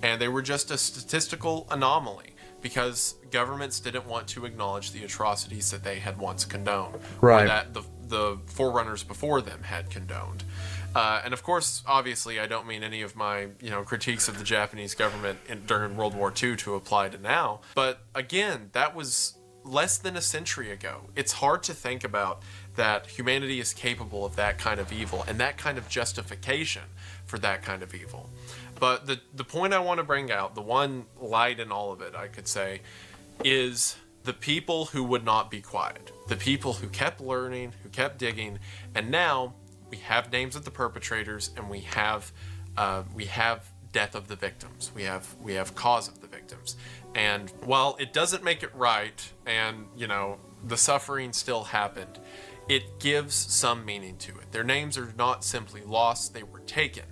S2: And they were just a statistical anomaly because governments didn't want to acknowledge the atrocities that they had once condoned. Or that the forerunners before them had condoned. And of course, obviously, I don't mean any of my critiques of the Japanese government during World War II to apply to now. But again, that was less than a century ago. It's hard to think about that humanity is capable of that kind of evil and that kind of justification for that kind of evil. But the point I want to bring out, the one light in all of it, I could say, is the people who would not be quiet. The people who kept learning, who kept digging, and now we have names of the perpetrators, and we have death of the victims. We have cause of the victims. And while it doesn't make it right, and the suffering still happened, it gives some meaning to it. Their names are not simply lost, they were taken.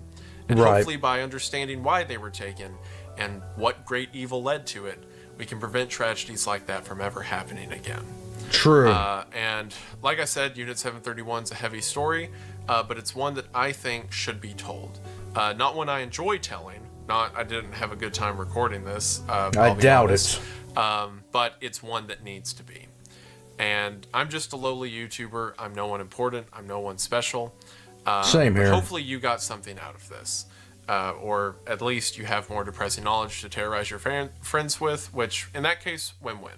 S2: And hopefully by understanding why they were taken and what great evil led to it, we can prevent tragedies like that from ever happening again.
S1: True.
S2: And like I said, Unit 731 is a heavy story, but it's one that I think should be told. Not one I enjoy telling. I didn't have a good time recording this.
S1: I doubt it.
S2: But it's one that needs to be. And I'm just a lowly YouTuber. I'm no one important. I'm no one special.
S1: Same here.
S2: Hopefully you got something out of this. Or at least you have more depressing knowledge to terrorize your friends with, which in that case, win-win.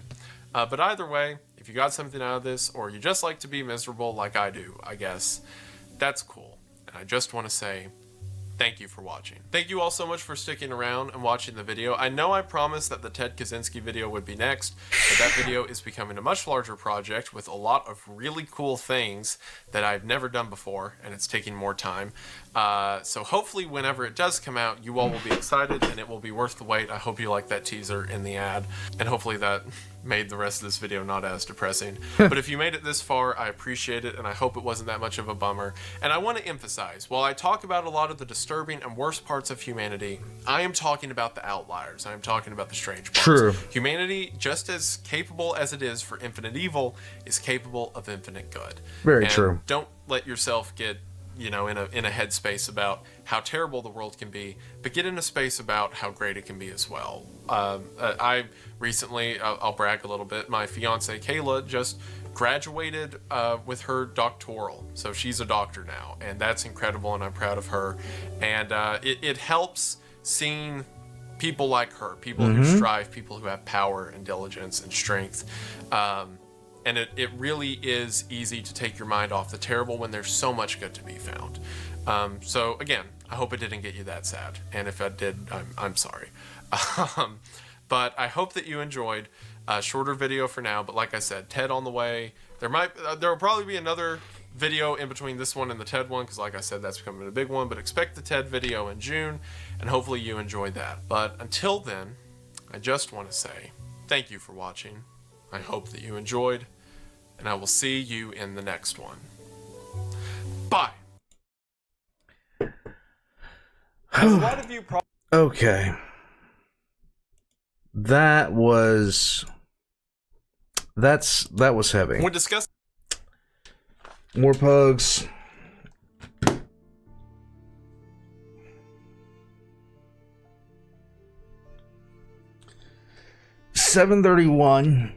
S2: But either way, if you got something out of this, or you just like to be miserable like I do, I guess, that's cool. And I just want to say, thank you for watching. Thank you all so much for sticking around and watching the video. I know I promised that the Ted Kaczynski video would be next, but that video is becoming a much larger project with a lot of really cool things that I've never done before, and it's taking more time. So hopefully whenever it does come out, you all will be excited and it will be worth the wait. I hope you like that teaser in the ad, and hopefully that made the rest of this video not as depressing. But if you made it this far, I appreciate it, and I hope it wasn't that much of a bummer. And I want to emphasize, while I talk about a lot of the disturbing and worst parts of humanity, I am talking about the outliers. I am talking about the strange parts.
S1: True.
S2: Humanity, just as capable as it is for infinite evil, is capable of infinite good.
S1: Very true.
S2: Don't let yourself get, you know, in a headspace about how terrible the world can be, but get in a space about how great it can be as well. I recently, I'll brag a little bit, my fiance Kayla just graduated with her doctoral, so she's a doctor now, and that's incredible, and I'm proud of her. And it helps seeing people like her, people who strive, people who have power and diligence and strength. And it really is easy to take your mind off the terrible when there's so much good to be found. So again, I hope it didn't get you that sad. And if I did, I'm sorry. But I hope that you enjoyed a shorter video for now. But like I said, TED on the way. There will probably be another video in between this one and the TED one, because like I said, that's becoming a big one. But expect the TED video in June, and hopefully you enjoyed that. But until then, I just want to say thank you for watching. I hope that you enjoyed, and I will see you in the next one. Bye. As a lot of you
S1: Okay. That was heavy.
S2: When discussing
S1: More pugs. $7.31.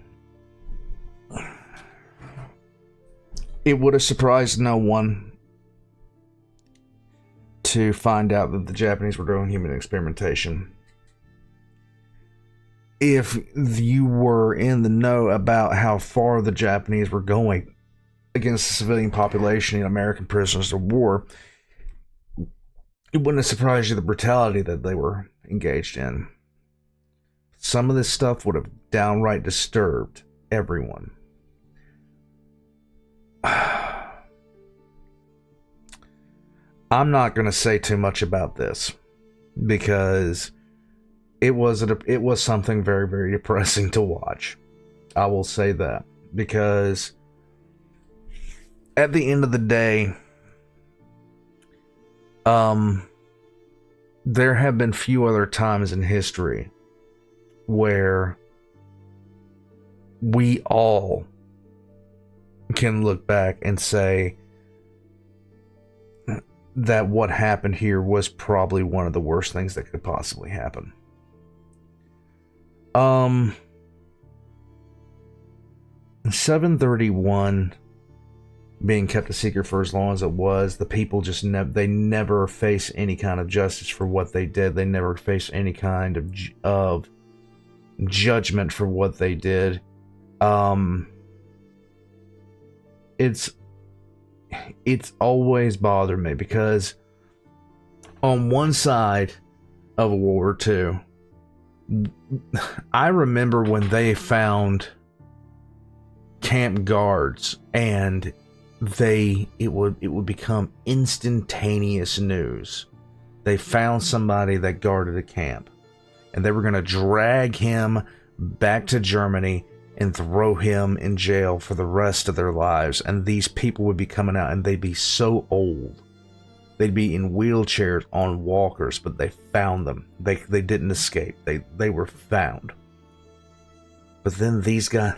S1: It would have surprised no one to find out that the Japanese were doing human experimentation. If you were in the know about how far the Japanese were going against the civilian population and American prisoners of war, it wouldn't have surprised you the brutality that they were engaged in. Some of this stuff would have downright disturbed everyone. I'm not going to say too much about this because it was something very, very depressing to watch. I will say that, because at the end of the day, there have been few other times in history where we all can look back and say that what happened here was probably one of the worst things that could possibly happen. 731 being kept a secret for as long as it was, the people just they never face any kind of justice for what they did. They never face any kind of judgment for what they did. It's always bothered me, because on one side of World War II, I remember when they found camp guards, and it would become instantaneous news. They found somebody that guarded a camp, and they were going to drag him back to Germany and throw him in jail for the rest of their lives. And these people would be coming out, and they'd be so old. They'd be in wheelchairs on walkers, but they found them. They didn't escape. They were found. But then these guys,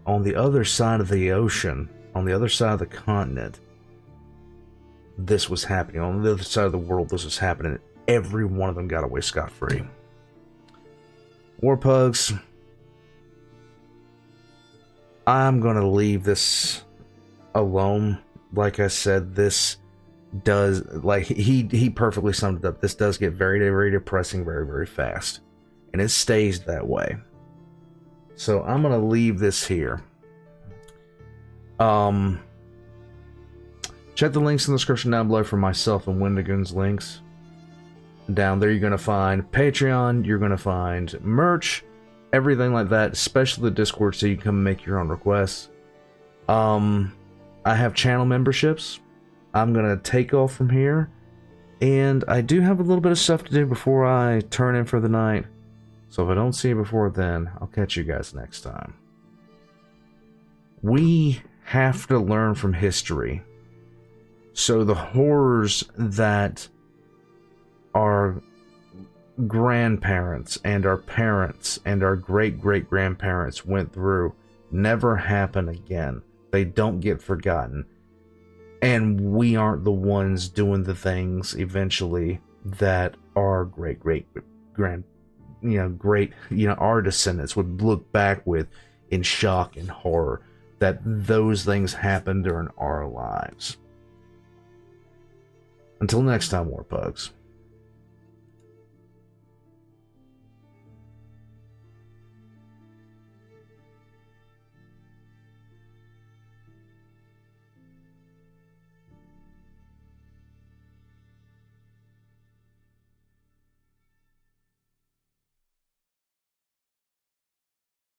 S1: on the other side of the ocean, on the other side of the continent, this was happening. On the other side of the world, this was happening. Every one of them got away scot-free. War pugs, I'm going to leave this alone. Like I said, this does, like he perfectly summed it up. This does get very, very depressing very, very fast. And it stays that way. So I'm going to leave this here. Check the links in the description down below for myself and Wendigoon's links. Down there you're going to find Patreon, you're going to find merch, everything like that, especially the Discord, so you can come make your own requests. I have channel memberships. I'm going to take off from here, and I do have a little bit of stuff to do before I turn in for the night. So if I don't see you before then, I'll catch you guys next time. We have to learn from history. So the horrors that our grandparents and our parents and our great-great-grandparents went through never happen again. They don't get forgotten. And we aren't the ones doing the things eventually that our our descendants would look back with in shock and horror that those things happened during our lives. Until next time, Warpugs.